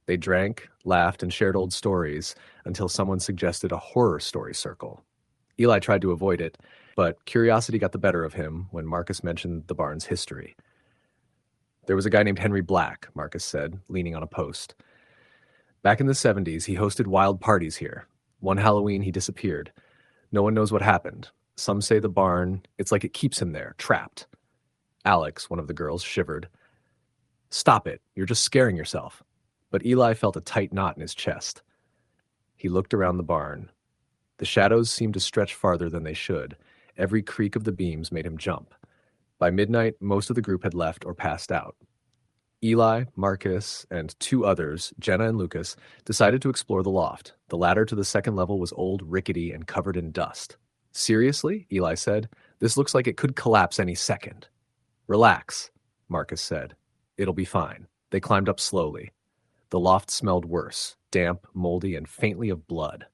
They drank, laughed, and shared old stories until someone suggested a horror story circle. Eli tried to avoid it, but curiosity got the better of him when Marcus mentioned the barn's history. "There was a guy named Henry Black," Marcus said, leaning on a post. "Back in the 70s, he hosted wild parties here. One Halloween, he disappeared. No one knows what happened. Some say the barn, it's like it keeps him there, trapped." Alex, one of the girls, shivered. "Stop it. You're just scaring yourself." But Eli felt a tight knot in his chest. He looked around the barn. The shadows seemed to stretch farther than they should. Every creak of the beams made him jump. By midnight, most of the group had left or passed out. Eli, Marcus, and two others, Jenna and Lucas, decided to explore the loft. The ladder to the second level was old, rickety, and covered in dust. Seriously? Eli said. This looks like it could collapse any second. Relax, Marcus said. It'll be fine. They climbed up slowly. The loft smelled worse, damp, moldy, and faintly of blood.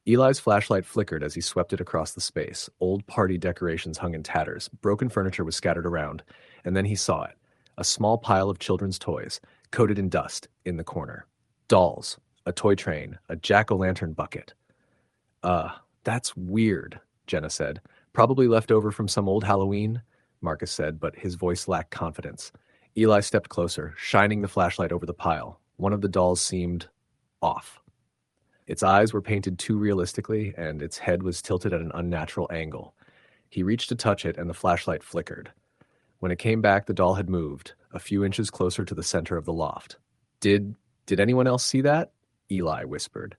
Eli's flashlight flickered as he swept it across the space. Old party decorations hung in tatters, broken furniture was scattered around, and then he saw it. A small pile of children's toys, coated in dust, in the corner. Dolls, a toy train, a jack-o'-lantern bucket. That's weird, Jenna said. Probably left over from some old Halloween, Marcus said, but his voice lacked confidence. Eli stepped closer, shining the flashlight over the pile. One of the dolls seemed off. Its eyes were painted too realistically, and its head was tilted at an unnatural angle. He reached to touch it, and the flashlight flickered. When it came back, the doll had moved, a few inches closer to the center of the loft. Did anyone else see that? Eli whispered.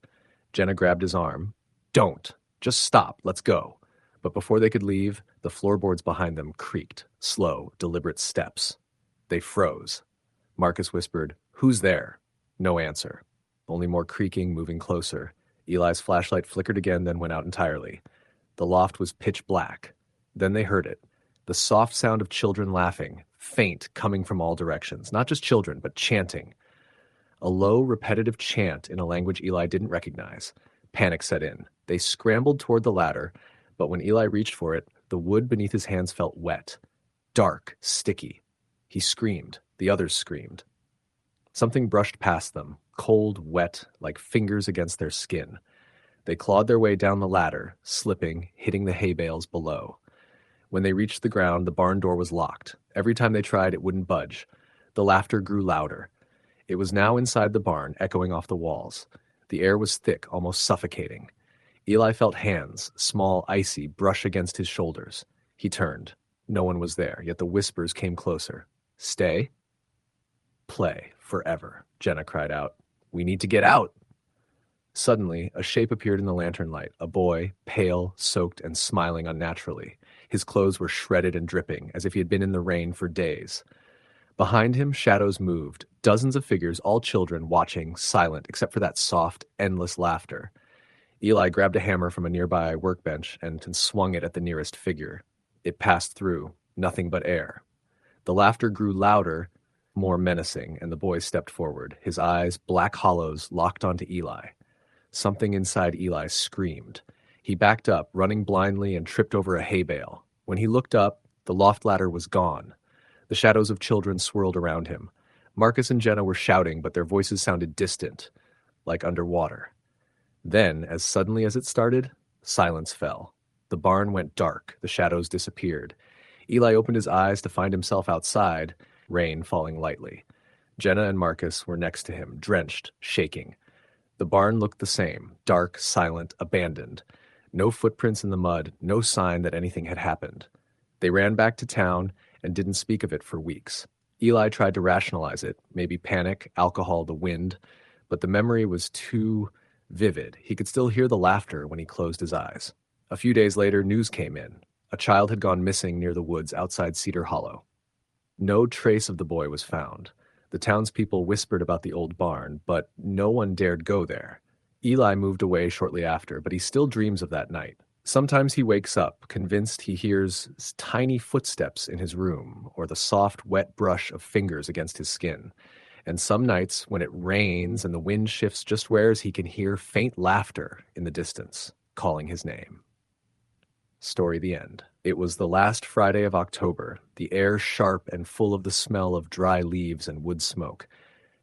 Jenna grabbed his arm. Don't. Just stop. Let's go. But before they could leave, the floorboards behind them creaked, slow, deliberate steps. They froze. Marcus whispered, "Who's there?" No answer. Only more creaking, moving closer. Eli's flashlight flickered again, then went out entirely. The loft was pitch black. Then they heard it. The soft sound of children laughing, faint, coming from all directions. Not just children, but chanting. A low, repetitive chant in a language Eli didn't recognize. Panic set in. They scrambled toward the ladder, but when Eli reached for it, the wood beneath his hands felt wet. Dark, sticky. He screamed. The others screamed. Something brushed past them, cold, wet, like fingers against their skin. They clawed their way down the ladder, slipping, hitting the hay bales below. When they reached the ground, the barn door was locked. Every time they tried, it wouldn't budge. The laughter grew louder. It was now inside the barn, echoing off the walls. The air was thick, almost suffocating. Eli felt hands, small, icy, brush against his shoulders. He turned. No one was there, yet the whispers came closer. Stay. Play. Forever, Jenna cried out. We need to get out. Suddenly, a shape appeared in the lantern light, a boy, pale, soaked, and smiling unnaturally. His clothes were shredded and dripping, as if he had been in the rain for days. Behind him, shadows moved, dozens of figures, all children, watching, silent, except for that soft, endless laughter. Eli grabbed a hammer from a nearby workbench and swung it at the nearest figure. It passed through, nothing but air. The laughter grew louder, more menacing, and the boy stepped forward, his eyes, black hollows, locked onto Eli. Something inside Eli screamed. He backed up, running blindly, and tripped over a hay bale. When he looked up, the loft ladder was gone. The shadows of children swirled around him. Marcus and Jenna were shouting, but their voices sounded distant, like underwater. Then, as suddenly as it started, silence fell. The barn went dark, the shadows disappeared. Eli opened his eyes to find himself outside, rain falling lightly. Jenna and Marcus were next to him, drenched, shaking. The barn looked the same, dark, silent, abandoned. No footprints in the mud, no sign that anything had happened. They ran back to town and didn't speak of it for weeks. Eli tried to rationalize it, maybe panic, alcohol, the wind, but the memory was too vivid. He could still hear the laughter when he closed his eyes. A few days later, news came in. A child had gone missing near the woods outside Cedar Hollow. No trace of the boy was found. The townspeople whispered about the old barn, but no one dared go there. Eli moved away shortly after, but he still dreams of that night. Sometimes he wakes up, convinced he hears tiny footsteps in his room, or the soft, wet brush of fingers against his skin. And some nights, when it rains and the wind shifts just whereas he can hear faint laughter in the distance, calling his name. Story the end. It was the last Friday of October, the air sharp and full of the smell of dry leaves and wood smoke.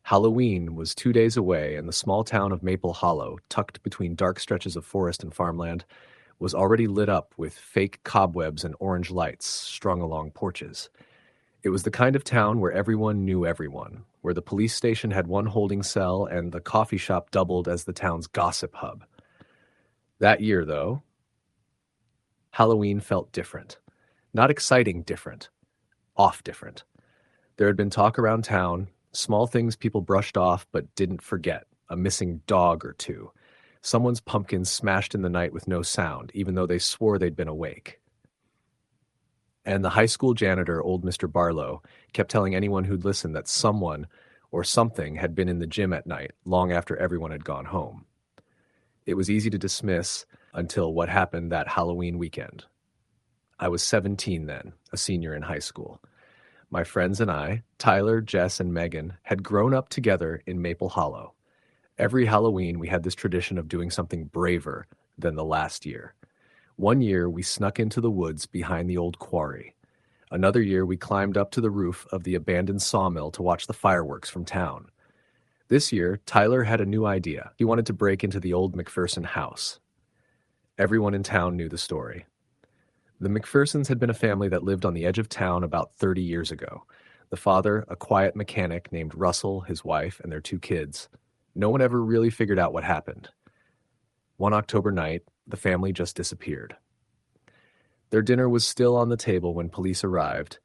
Halloween was 2 days away, and the small town of Maple Hollow, tucked between dark stretches of forest and farmland, was already lit up with fake cobwebs and orange lights strung along porches. It was the kind of town where everyone knew everyone, where the police station had one holding cell and the coffee shop doubled as the town's gossip hub. That year, though, Halloween felt different. Not exciting different. Off different. There had been talk around town, small things people brushed off but didn't forget, a missing dog or two. Someone's pumpkin smashed in the night with no sound, even though they swore they'd been awake. And the high school janitor, old Mr. Barlow, kept telling anyone who'd listen that someone or something had been in the gym at night, long after everyone had gone home. It was easy to dismiss until what happened that Halloween weekend. I was 17 then, a senior in high school. My friends and I, Tyler, Jess, and Megan, had grown up together in Maple Hollow. Every Halloween, we had this tradition of doing something braver than the last year. One year, we snuck into the woods behind the old quarry. Another year, we climbed up to the roof of the abandoned sawmill to watch the fireworks from town. This year, Tyler had a new idea. He wanted to break into the old McPherson house. Everyone in town knew the story. The McPhersons had been a family that lived on the edge of town about 30 years ago. The father, a quiet mechanic named Russell, his wife, and their 2 kids. No one ever really figured out what happened. One October night, the family just disappeared. Their dinner was still on the table when police arrived.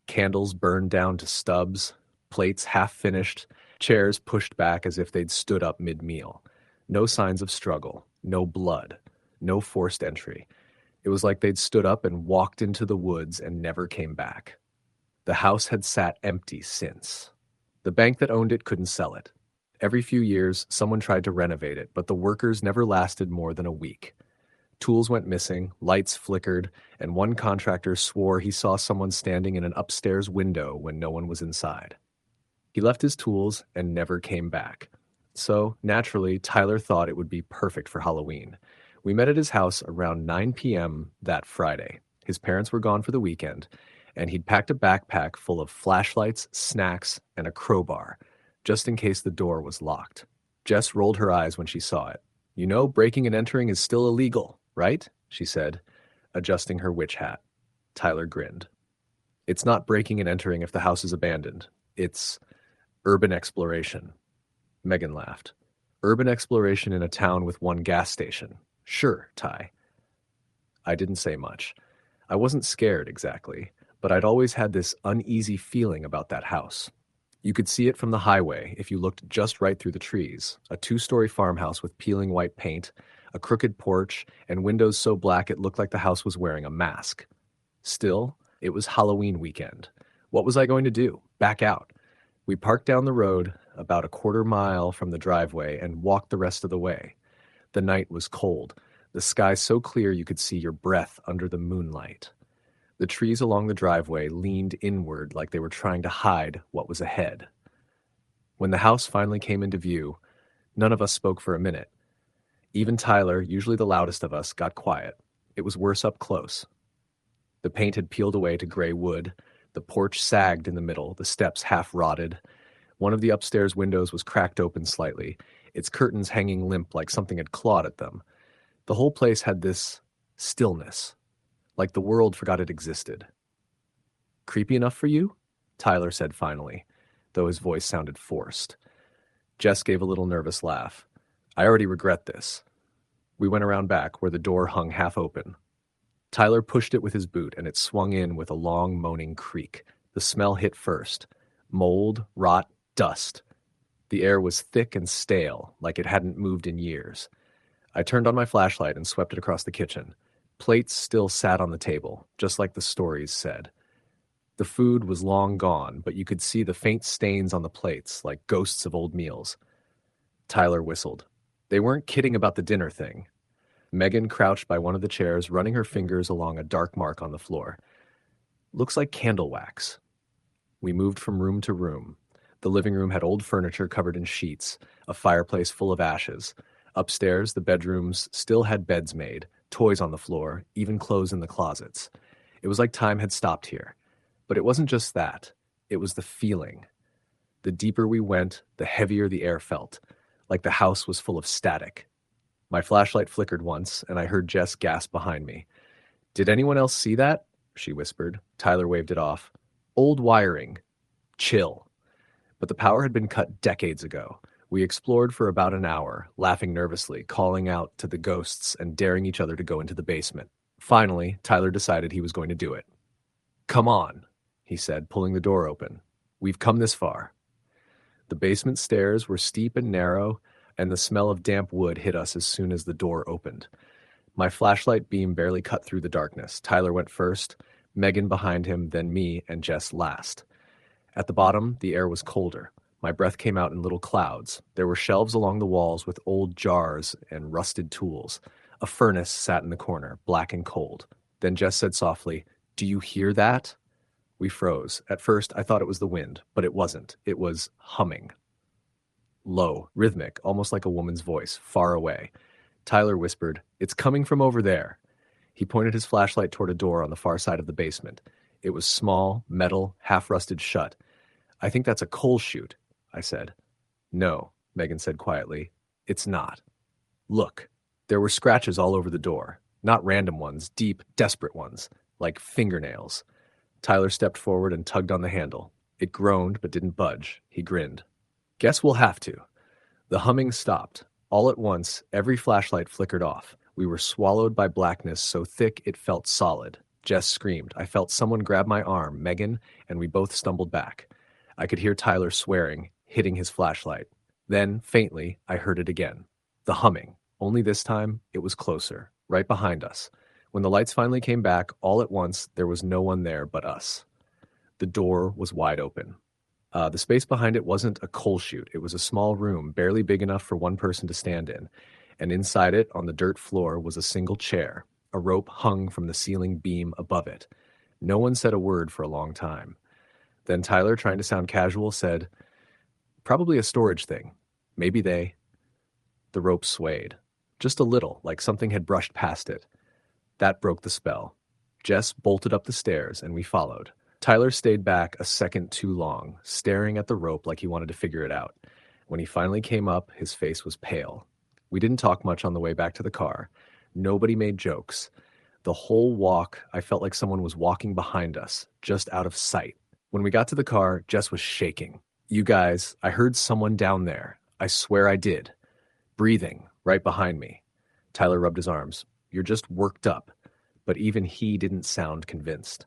Candles burned down to stubs, plates half finished, chairs pushed back as if they'd stood up mid-meal. No signs of struggle, no blood, no forced entry. It was like they'd stood up and walked into the woods and never came back. The house had sat empty since. The bank that owned it couldn't sell it. Every few years, someone tried to renovate it, but the workers never lasted more than a week. Tools went missing, lights flickered, and one contractor swore he saw someone standing in an upstairs window when no one was inside. He left his tools and never came back. So, naturally, Tyler thought it would be perfect for Halloween. We met at his house around 9 p.m. that Friday. His parents were gone for the weekend, and he'd packed a backpack full of flashlights, snacks, and a crowbar, just in case the door was locked. Jess rolled her eyes when she saw it. "You know, breaking and entering is still illegal, right?" she said, adjusting her witch hat. Tyler grinned. "It's not breaking and entering if the house is abandoned. It's urban exploration." Megan laughed. "Urban exploration in a town with one gas station. Sure, Ty." I didn't say much. I wasn't scared exactly, but I'd always had this uneasy feeling about that house. You could see it from the highway if you looked just right through the trees. A 2-story farmhouse with peeling white paint, a crooked porch, and windows so black it looked like the house was wearing a mask. Still, it was Halloween weekend. What was I going to do? Back out? We parked down the road about a quarter mile from the driveway and walked the rest of the way. The night was cold, the sky so clear you could see your breath under the moonlight. The trees along the driveway leaned inward like they were trying to hide what was ahead. When the house finally came into view, none of us spoke for a minute. Even Tyler, usually the loudest of us, got quiet. It was worse up close. The paint had peeled away to gray wood. The porch sagged in the middle, the steps half rotted. One of the upstairs windows was cracked open slightly, its curtains hanging limp like something had clawed at them. The whole place had this stillness, like the world forgot it existed. "Creepy enough for you?" Tyler said finally, though his voice sounded forced. Jess gave a little nervous laugh. "I already regret this." We went around back where the door hung half open. Tyler pushed it with his boot and it swung in with a long moaning creak. The smell hit first. Mold, rot, dust. The air was thick and stale, like it hadn't moved in years. I turned on my flashlight and swept it across the kitchen. Plates still sat on the table, just like the stories said. The food was long gone, but you could see the faint stains on the plates, like ghosts of old meals. Tyler whistled. They weren't kidding about the dinner thing. Megan crouched by one of the chairs, running her fingers along a dark mark on the floor. "Looks like candle wax." We moved from room to room. The living room had old furniture covered in sheets, a fireplace full of ashes. Upstairs, the bedrooms still had beds made, toys on the floor, even clothes in the closets. It was like time had stopped here. But it wasn't just that. It was the feeling. The deeper we went, the heavier the air felt, like the house was full of static. My flashlight flickered once, and I heard Jess gasp behind me. "Did anyone else see that?" she whispered. Tyler waved it off. "Old wiring. Chill." But the power had been cut decades ago. We explored for about an hour, laughing nervously, calling out to the ghosts and daring each other to go into the basement. Finally, Tyler decided he was going to do it. "Come on," he said, pulling the door open. "We've come this far." The basement stairs were steep and narrow, and the smell of damp wood hit us as soon as the door opened. My flashlight beam barely cut through the darkness. Tyler went first, Megan behind him, then me and Jess last. At the bottom, the air was colder. My breath came out in little clouds. There were shelves along the walls with old jars and rusted tools. A furnace sat in the corner, black and cold. Then Jess said softly, "Do you hear that?" We froze. At first, I thought it was the wind, but it wasn't. It was humming. Low, rhythmic, almost like a woman's voice, far away. Tyler whispered, "It's coming from over there." He pointed his flashlight toward a door on the far side of the basement. It was small, metal, half-rusted shut. "I think that's a coal chute," I said. "No," Megan said quietly. "It's not. Look." There were scratches all over the door. Not random ones, deep, desperate ones, like fingernails. Tyler stepped forward and tugged on the handle. It groaned but didn't budge. He grinned. "Guess we'll have to." The humming stopped. All at once, every flashlight flickered off. We were swallowed by blackness so thick it felt solid. Jess screamed. I felt someone grab my arm, Megan, and we both stumbled back. I could hear Tyler swearing, hitting his flashlight. Then, faintly, I heard it again. The humming. Only this time, it was closer, right behind us. When the lights finally came back, all at once, there was no one there but us. The door was wide open. The space behind it wasn't a coal chute. It was a small room, barely big enough for one person to stand in. And inside it, on the dirt floor, was a single chair. A rope hung from the ceiling beam above it. No one said a word for a long time. Then Tyler, trying to sound casual, said, "Probably a storage thing. Maybe they—" The rope swayed. Just a little, like something had brushed past it. That broke the spell. Jess bolted up the stairs, and we followed. Tyler stayed back a second too long, staring at the rope like he wanted to figure it out. When he finally came up, his face was pale. We didn't talk much on the way back to the car. Nobody made jokes. The whole walk, I felt like someone was walking behind us, just out of sight. When we got to the car, Jess was shaking. "You guys, I heard someone down there. I swear I did. Breathing, right behind me." Tyler rubbed his arms. "You're just worked up." But even he didn't sound convinced.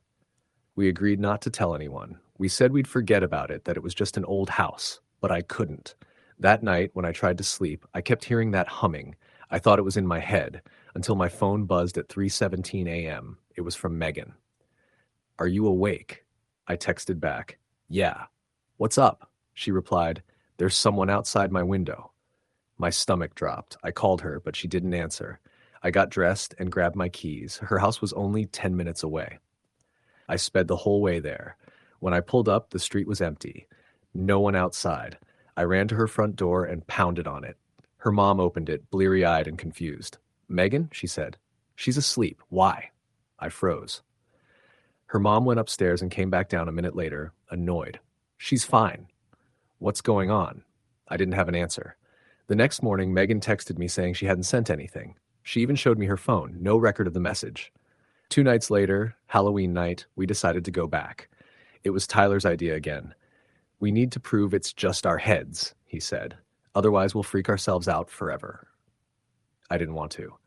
We agreed not to tell anyone. We said we'd forget about it, that it was just an old house. But I couldn't. That night, when I tried to sleep, I kept hearing that humming. I thought it was in my head, until my phone buzzed at 3:17 a.m. It was from Megan. "Are you awake?" I texted back. "Yeah." "What's up?" She replied, "There's someone outside my window." My stomach dropped. I called her, but she didn't answer. I got dressed and grabbed my keys. Her house was only 10 minutes away. I sped the whole way there. When I pulled up, the street was empty. No one outside. I ran to her front door and pounded on it. Her mom opened it, bleary-eyed and confused. "Megan?" she said. "She's asleep. Why?" I froze. Her mom went upstairs and came back down a minute later, annoyed. "She's fine." "What's going on?" I didn't have an answer. The next morning, Megan texted me saying she hadn't sent anything. She even showed me her phone, no record of the message. 2 nights later, Halloween night, we decided to go back. It was Tyler's idea again. "We need to prove it's just our heads," he said. "Otherwise, we'll freak ourselves out forever." I didn't want to.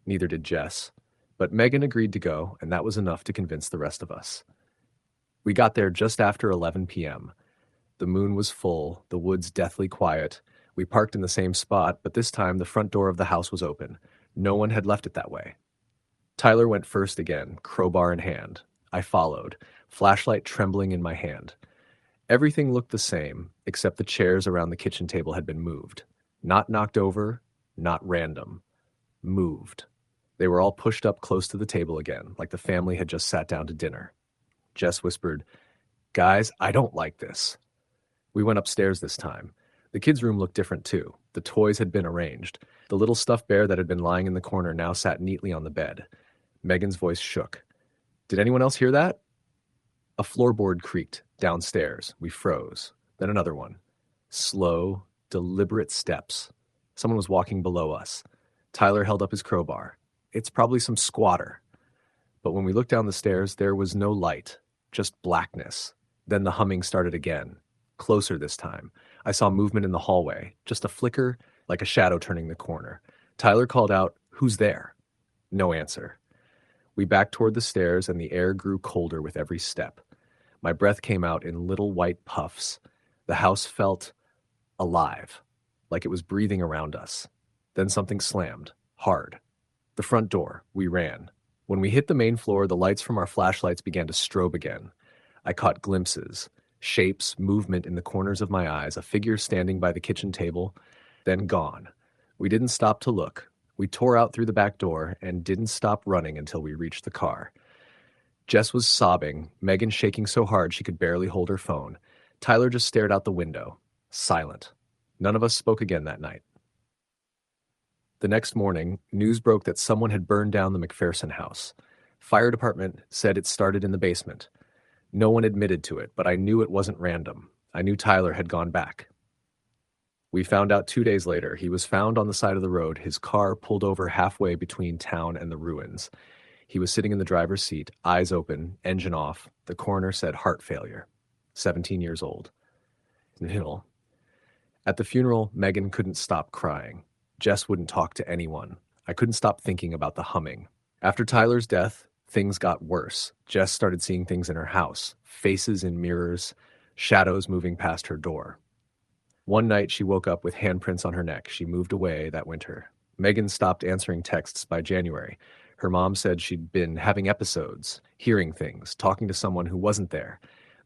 Neither did Jess. But Megan agreed to go, and that was enough to convince the rest of us. We got there just after 11 p.m. The moon was full, the woods deathly quiet. We parked in the same spot, but this time the front door of the house was open. No one had left it that way. Tyler went first again, crowbar in hand. I followed, flashlight trembling in my hand. Everything looked the same, except the chairs around the kitchen table had been moved. Not knocked over, not random. Moved. They were all pushed up close to the table again, like the family had just sat down to dinner. Jess whispered, "Guys, I don't like this." We went upstairs this time. The kids' room looked different too. The toys had been arranged. The little stuffed bear that had been lying in the corner now sat neatly on the bed. Megan's voice shook. "Did anyone else hear that?" A floorboard creaked downstairs. We froze. Then another one. Slow, deliberate steps. Someone was walking below us. Tyler held up his crowbar. "It's probably some squatter." But when we looked down the stairs, there was no light, just blackness. Then the humming started again. Closer this time. I saw movement in the hallway, just a flicker, like a shadow turning the corner. Tyler called out, "Who's there?" No answer. We backed toward the stairs, and the air grew colder with every step. My breath came out in little white puffs. The house felt alive, like it was breathing around us. Then something slammed, hard. The front door. We ran. When we hit the main floor, the lights from our flashlights began to strobe again. I caught glimpses. Shapes, movement in the corners of my eyes, a figure standing by the kitchen table, then gone. We didn't stop to look. We tore out through the back door and didn't stop running until we reached the car. Jess was sobbing, Megan shaking so hard she could barely hold her phone. Tyler just stared out the window, silent. None of us spoke again that night. The next morning, news broke that someone had burned down the McPherson house. Fire department said it started in the basement. No one admitted to it, but I knew it wasn't random. I knew Tyler had gone back. We found out 2 days later. He was found on the side of the road, his car pulled over halfway between town and the ruins. He was sitting in the driver's seat, eyes open, engine off. The coroner said heart failure. 17 years old. Nil. At the funeral, Megan couldn't stop crying. Jess wouldn't talk to anyone. I couldn't stop thinking about the humming. After Tyler's death, things got worse. Jess started seeing things in her house, faces in mirrors, shadows moving past her door. One night, she woke up with handprints on her neck. She moved away that winter. Megan stopped answering texts by January. Her mom said she'd been having episodes, hearing things, talking to someone who wasn't there.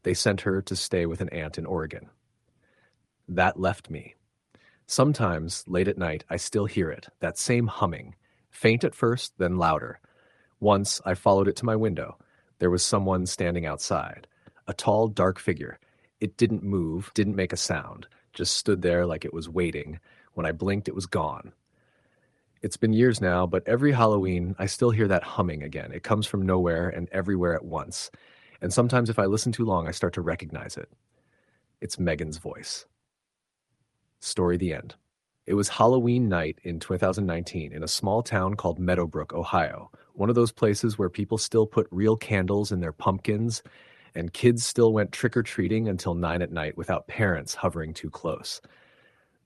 They sent her to stay with an aunt in Oregon. That left me. Sometimes, late at night, I still hear it, that same humming. Faint at first, then louder. Once, I followed it to my window. There was someone standing outside. A tall, dark figure. It didn't move, didn't make a sound, just stood there like it was waiting. When I blinked, it was gone. It's been years now, but every Halloween, I still hear that humming again. It comes from nowhere and everywhere at once. And sometimes if I listen too long, I start to recognize it. It's Megan's voice. Story the end. It was Halloween night in 2019 in a small town called Meadowbrook, Ohio. One of those places where people still put real candles in their pumpkins and kids still went trick-or-treating until 9 at night without parents hovering too close.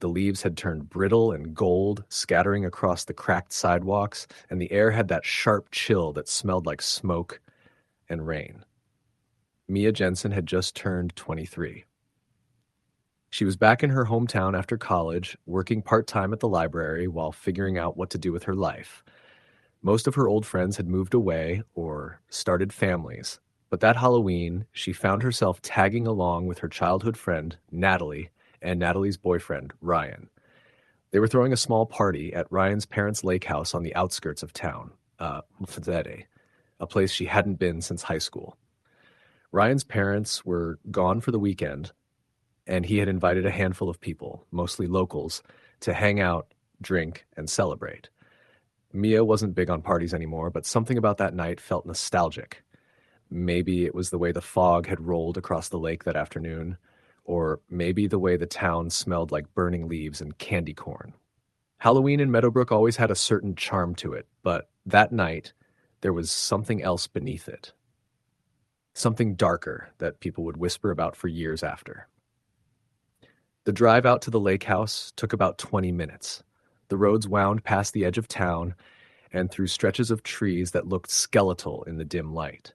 The leaves had turned brittle and gold, scattering across the cracked sidewalks, and the air had that sharp chill that smelled like smoke and rain. Mia Jensen had just turned 23. She was back in her hometown after college, working part-time at the library while figuring out what to do with her life. Most of her old friends had moved away or started families, but that Halloween, she found herself tagging along with her childhood friend, Natalie, and Natalie's boyfriend, Ryan. They were throwing a small party at Ryan's parents' lake house on the outskirts of town, Mfzede, a place she hadn't been since high school. Ryan's parents were gone for the weekend, and he had invited a handful of people, mostly locals, to hang out, drink, and celebrate. Mia wasn't big on parties anymore, but something about that night felt nostalgic. Maybe it was the way the fog had rolled across the lake that afternoon, or maybe the way the town smelled like burning leaves and candy corn. Halloween in Meadowbrook always had a certain charm to it, but that night, there was something else beneath it. Something darker that people would whisper about for years after. The drive out to the lake house took about 20 minutes. The roads wound past the edge of town and through stretches of trees that looked skeletal in the dim light.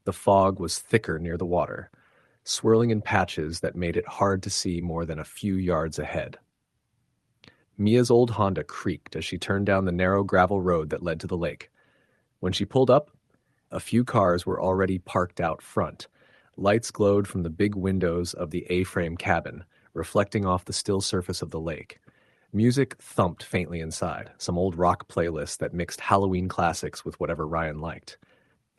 The fog was thicker near the water, swirling in patches that made it hard to see more than a few yards ahead. Mia's old Honda creaked as she turned down the narrow gravel road that led to the lake. When she pulled up, a few cars were already parked out front. Lights glowed from the big windows of the A-frame cabin, reflecting off the still surface of the lake. Music thumped faintly inside, some old rock playlist that mixed Halloween classics with whatever Ryan liked.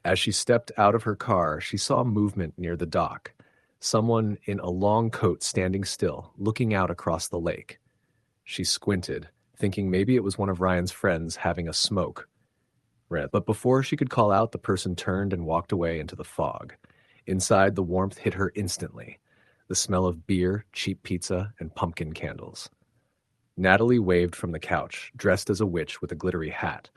As she stepped out of her car, she saw movement near the dock. Someone in a long coat standing still, looking out across the lake. She squinted, thinking maybe it was one of Ryan's friends having a smoke. But before she could call out, the person turned and walked away into the fog. Inside, the warmth hit her instantly. The smell of beer, cheap pizza, and pumpkin candles. Natalie waved from the couch, dressed as a witch with a glittery hat.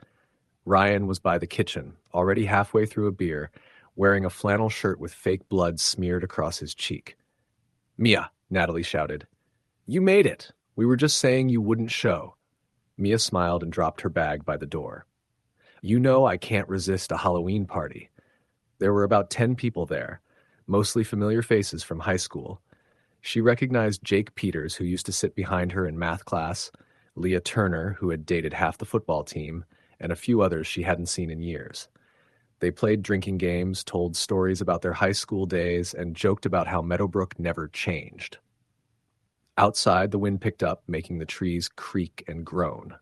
Ryan was by the kitchen, already halfway through a beer, wearing a flannel shirt with fake blood smeared across his cheek. "Mia," Natalie shouted. "You made it! We were just saying you wouldn't show." Mia smiled and dropped her bag by the door. "You know I can't resist a Halloween party." There were about 10 people there, mostly familiar faces from high school. She recognized Jake Peters, who used to sit behind her in math class, Leah Turner, who had dated half the football team, and a few others she hadn't seen in years. They played drinking games, told stories about their high school days, and joked about how Meadowbrook never changed. Outside, the wind picked up, making the trees creak and groan.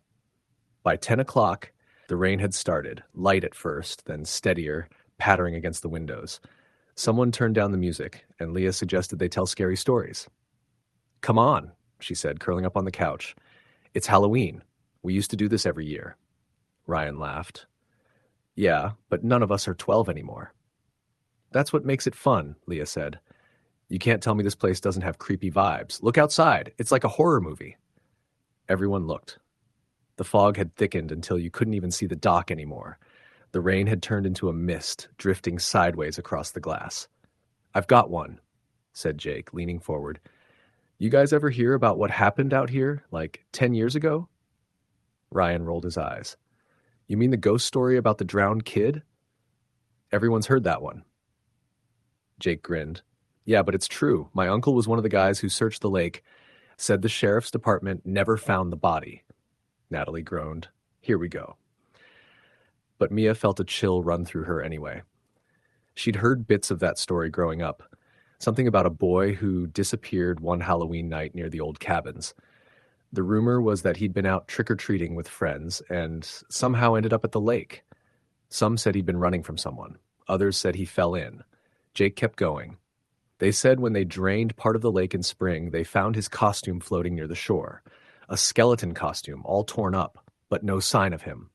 By 10 o'clock, the rain had started, light at first, then steadier, pattering against the windows. Someone turned down the music, and Leah suggested they tell scary stories. "Come on," she said, curling up on the couch. "It's Halloween. We used to do this every year." Ryan laughed. "Yeah, but none of us are 12 anymore." "That's what makes it fun," Leah said. "You can't tell me this place doesn't have creepy vibes. Look outside. It's like a horror movie." Everyone looked. The fog had thickened until you couldn't even see the dock anymore. The rain had turned into a mist, drifting sideways across the glass. "I've got one," said Jake, leaning forward. "You guys ever hear about what happened out here, like 10 years ago?" Ryan rolled his eyes. "You mean the ghost story about the drowned kid?" "Everyone's heard that one." Jake grinned. "Yeah, but it's true. My uncle was one of the guys who searched the lake, said the sheriff's department never found the body." Natalie groaned. "Here we go." But Mia felt a chill run through her anyway. She'd heard bits of that story growing up. Something about a boy who disappeared one Halloween night near the old cabins. The rumor was that he'd been out trick-or-treating with friends and somehow ended up at the lake. Some said he'd been running from someone. Others said he fell in. Jake kept going. They said when they drained part of the lake in spring, they found his costume floating near the shore. A skeleton costume, all torn up, but no sign of him.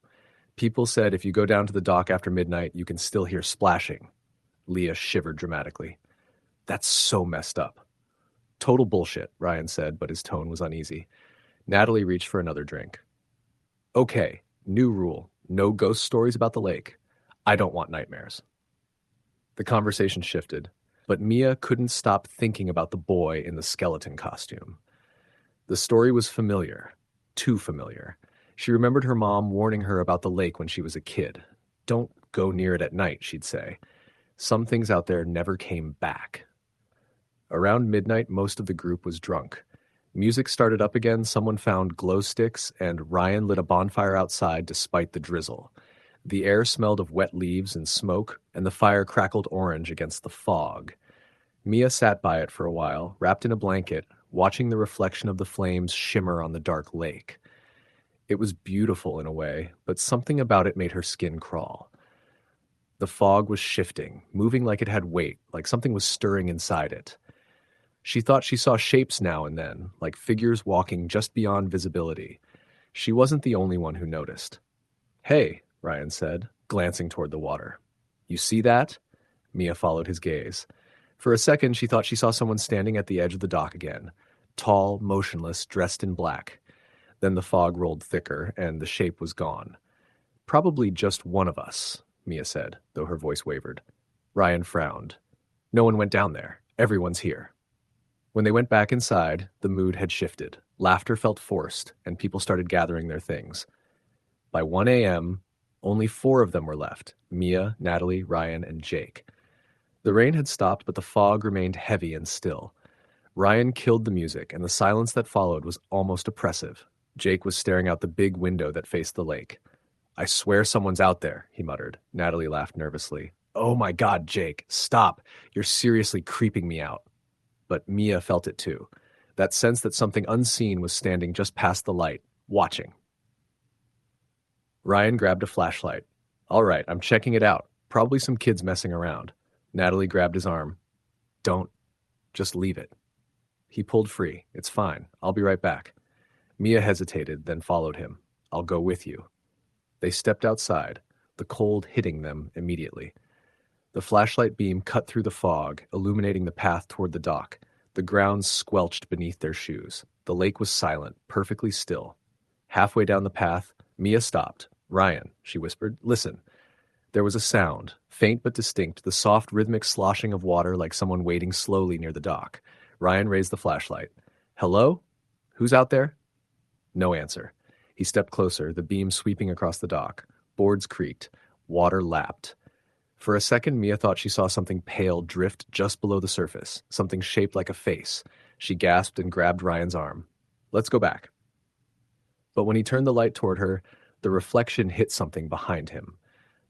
People said if you go down to the dock after midnight, you can still hear splashing. Leah shivered dramatically. "That's so messed up." "Total bullshit," Ryan said, but his tone was uneasy. Natalie reached for another drink. "Okay, new rule. No ghost stories about the lake. I don't want nightmares." The conversation shifted, but Mia couldn't stop thinking about the boy in the skeleton costume. The story was familiar, too familiar. She remembered her mom warning her about the lake when she was a kid. "Don't go near it at night," she'd say. Some things out there never came back. Around midnight, most of the group was drunk. Music started up again, someone found glow sticks, and Ryan lit a bonfire outside despite the drizzle. The air smelled of wet leaves and smoke, and the fire crackled orange against the fog. Mia sat by it for a while, wrapped in a blanket, watching the reflection of the flames shimmer on the dark lake. It was beautiful in a way, but something about it made her skin crawl. The fog was shifting, moving like it had weight, like something was stirring inside it. She thought she saw shapes now and then, like figures walking just beyond visibility. She wasn't the only one who noticed. "Hey," Ryan said, glancing toward the water. "You see that?" Mia followed his gaze. For a second, she thought she saw someone standing at the edge of the dock again, tall, motionless, dressed in black. Then the fog rolled thicker, and the shape was gone. "Probably just one of us," Mia said, though her voice wavered. Ryan frowned. "No one went down there. Everyone's here." When they went back inside, the mood had shifted. Laughter felt forced, and people started gathering their things. By 1 a.m., only 4 of them were left: Mia, Natalie, Ryan, and Jake. The rain had stopped, but the fog remained heavy and still. Ryan killed the music, and the silence that followed was almost oppressive. Jake was staring out the big window that faced the lake. "I swear someone's out there," he muttered. Natalie laughed nervously. "Oh my God, Jake, stop. You're seriously creeping me out." But Mia felt it too. That sense that something unseen was standing just past the light, watching. Ryan grabbed a flashlight. "All right, I'm checking it out. Probably some kids messing around." Natalie grabbed his arm. "Don't. Just leave it." He pulled free. "It's fine. I'll be right back." Mia hesitated, then followed him. "I'll go with you." They stepped outside, the cold hitting them immediately. The flashlight beam cut through the fog, illuminating the path toward the dock. The ground squelched beneath their shoes. The lake was silent, perfectly still. Halfway down the path, Mia stopped. "Ryan," she whispered, "listen." There was a sound, faint but distinct, the soft rhythmic sloshing of water like someone wading slowly near the dock. Ryan raised the flashlight. "Hello? Who's out there?" No answer. He stepped closer, the beam sweeping across the dock. Boards creaked. Water lapped. For a second, Mia thought she saw something pale drift just below the surface, something shaped like a face. She gasped and grabbed Ryan's arm. "Let's go back." But when he turned the light toward her, the reflection hit something behind him.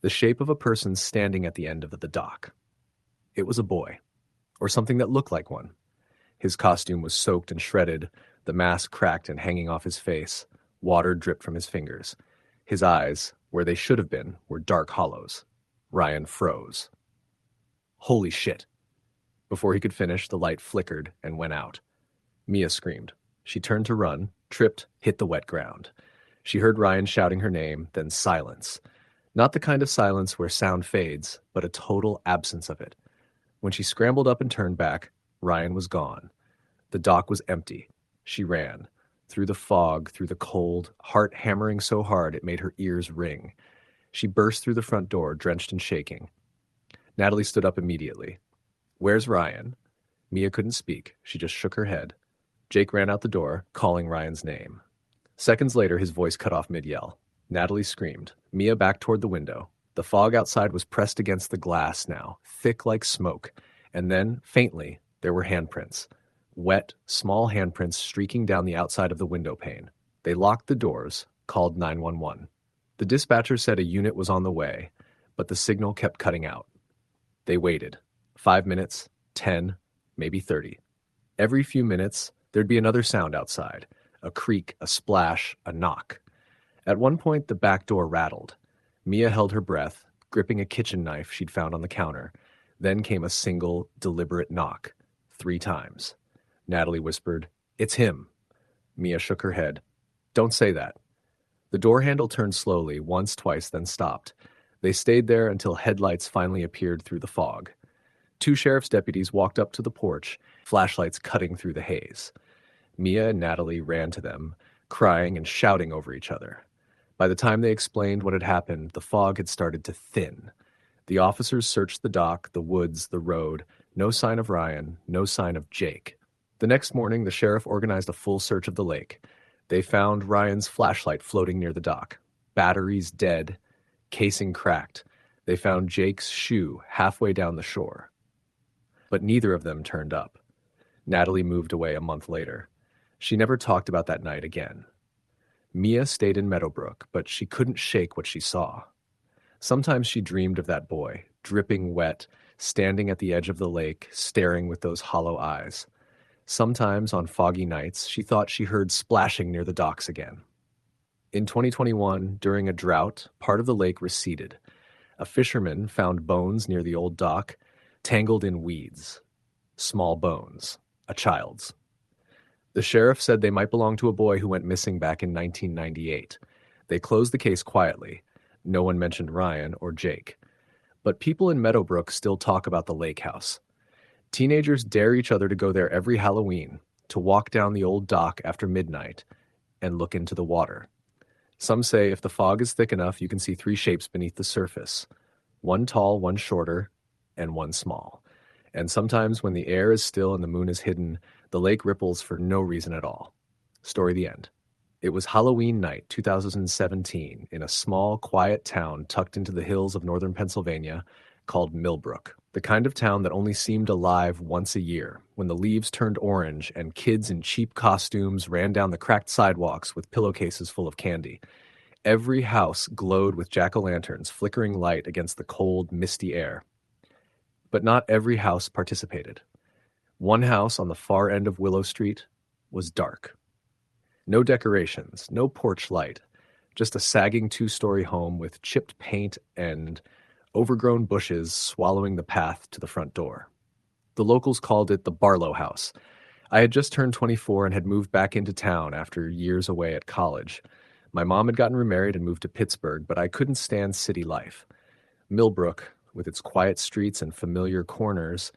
The shape of a person standing at the end of the dock. It was a boy, or something that looked like one. His costume was soaked and shredded, the mask cracked and hanging off his face. Water dripped from his fingers. His eyes, where they should have been, were dark hollows. Ryan froze. Holy shit. Before he could finish, the light flickered and went out. Mia screamed. She turned to run, tripped, hit the wet ground. She heard Ryan shouting her name, then silence. Not the kind of silence where sound fades, but a total absence of it. When she scrambled up and turned back, Ryan was gone. The dock was empty. She ran. Through the fog, through the cold, heart hammering so hard it made her ears ring. She burst through the front door, drenched and shaking. Natalie stood up immediately. "Where's Ryan?" Mia couldn't speak. She just shook her head. Jake ran out the door, calling Ryan's name. Seconds later, his voice cut off mid-yell. Natalie screamed. Mia backed toward the window. The fog outside was pressed against the glass now, thick like smoke. And then, faintly, there were handprints. Wet, small handprints streaking down the outside of the window pane. They locked the doors, called 911. The dispatcher said a unit was on the way, but the signal kept cutting out. They waited. 5 minutes, 10, maybe 30. Every few minutes, there'd be another sound outside. A creak, a splash, a knock. At one point, the back door rattled. Mia held her breath, gripping a kitchen knife she'd found on the counter. Then came a single, deliberate knock. 3 times. Natalie whispered, "It's him." Mia shook her head. "Don't say that." The door handle turned slowly, once, twice, then stopped. They stayed there until headlights finally appeared through the fog. 2 sheriff's deputies walked up to the porch, flashlights cutting through the haze. Mia and Natalie ran to them, crying and shouting over each other. By the time they explained what had happened, the fog had started to thin. The officers searched the dock, the woods, the road. No sign of Ryan, no sign of Jake. The next morning, the sheriff organized a full search of the lake. They found Ryan's flashlight floating near the dock. Batteries dead, casing cracked. They found Jake's shoe halfway down the shore. But neither of them turned up. Natalie moved away a month later. She never talked about that night again. Mia stayed in Meadowbrook, but she couldn't shake what she saw. Sometimes she dreamed of that boy, dripping wet, standing at the edge of the lake, staring with those hollow eyes. Sometimes, on foggy nights, she thought she heard splashing near the docks again. In 2021, during a drought, part of the lake receded. A fisherman found bones near the old dock, tangled in weeds. Small bones. A child's. The sheriff said they might belong to a boy who went missing back in 1998. They closed the case quietly. No one mentioned Ryan or Jake. But people in Meadowbrook still talk about the lake house. Teenagers dare each other to go there every Halloween, to walk down the old dock after midnight and look into the water. Some say if the fog is thick enough, you can see 3 shapes beneath the surface. One tall, one shorter, and one small. And sometimes when the air is still and the moon is hidden, the lake ripples for no reason at all. Story the end. It was Halloween night, 2017, in a small, quiet town tucked into the hills of northern Pennsylvania called Millbrook, the kind of town that only seemed alive once a year, when the leaves turned orange and kids in cheap costumes ran down the cracked sidewalks with pillowcases full of candy. Every house glowed with jack-o'-lanterns flickering light against the cold, misty air. But not every house participated. One house on the far end of Willow Street was dark. No decorations, no porch light, just a sagging 2-story home with chipped paint and overgrown bushes swallowing the path to the front door. The locals called it the Barlow House. I had just turned 24 and had moved back into town after years away at college. My mom had gotten remarried and moved to Pittsburgh, but I couldn't stand city life. Millbrook, with its quiet streets and familiar corners,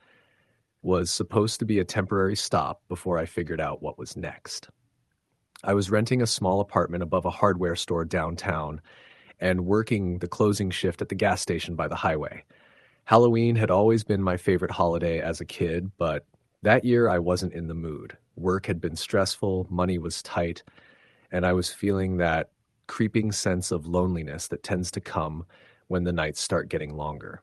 was supposed to be a temporary stop before I figured out what was next. I was renting a small apartment above a hardware store downtown and working the closing shift at the gas station by the highway. Halloween had always been my favorite holiday as a kid, but that year I wasn't in the mood. Work had been stressful, money was tight, and I was feeling that creeping sense of loneliness that tends to come when the nights start getting longer.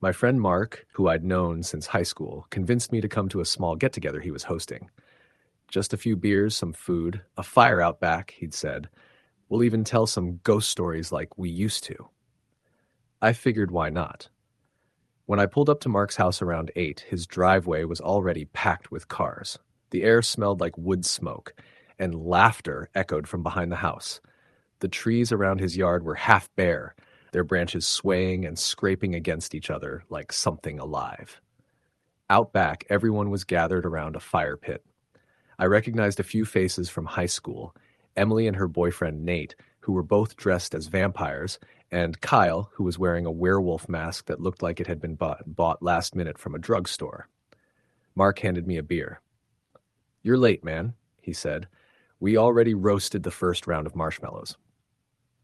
My friend Mark, who I'd known since high school, convinced me to come to a small get-together he was hosting. Just a few beers, some food, a fire out back, he'd said. We'll even tell some ghost stories like we used to. I figured why not. When I pulled up to Mark's house around 8, his driveway was already packed with cars. The air smelled like wood smoke, and laughter echoed from behind the house. The trees around his yard were half bare, their branches swaying and scraping against each other like something alive. Out back, everyone was gathered around a fire pit. I recognized a few faces from high school: Emily and her boyfriend Nate, who were both dressed as vampires, and Kyle, who was wearing a werewolf mask that looked like it had been bought last minute from a drugstore. Mark handed me a beer. "You're late, man," he said. "We already roasted the first round of marshmallows."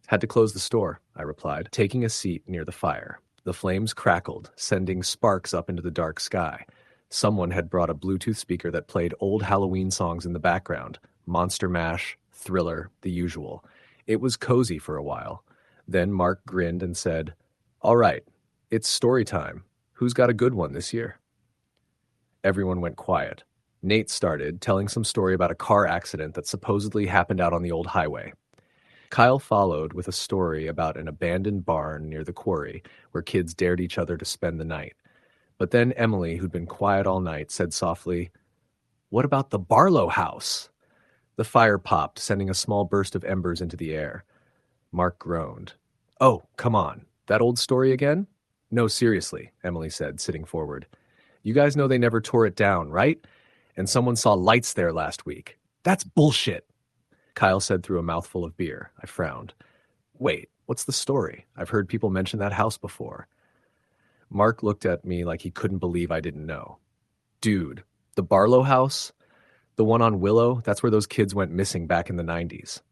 "Had to close the store," I replied, taking a seat near the fire. The flames crackled, sending sparks up into the dark sky. Someone had brought a Bluetooth speaker that played old Halloween songs in the background: Monster Mash, Thriller, the usual. It was cozy for a while. Then Mark grinned and said, "All right, it's story time. Who's got a good one this year?" Everyone went quiet. Nate started, telling some story about a car accident that supposedly happened out on the old highway. Kyle followed with a story about an abandoned barn near the quarry where kids dared each other to spend the night. But then Emily, who'd been quiet all night, said softly, "What about the Barlow house?" The fire popped, sending a small burst of embers into the air. Mark groaned. "Oh, come on. That old story again?" "No, seriously," Emily said, sitting forward. "You guys know they never tore it down, right? And someone saw lights there last week." "That's bullshit," Kyle said through a mouthful of beer. I frowned. "Wait, what's the story? I've heard people mention that house before." Mark looked at me like he couldn't believe I didn't know. "Dude, the Barlow house? The one on Willow? That's where those kids went missing back in the 90s.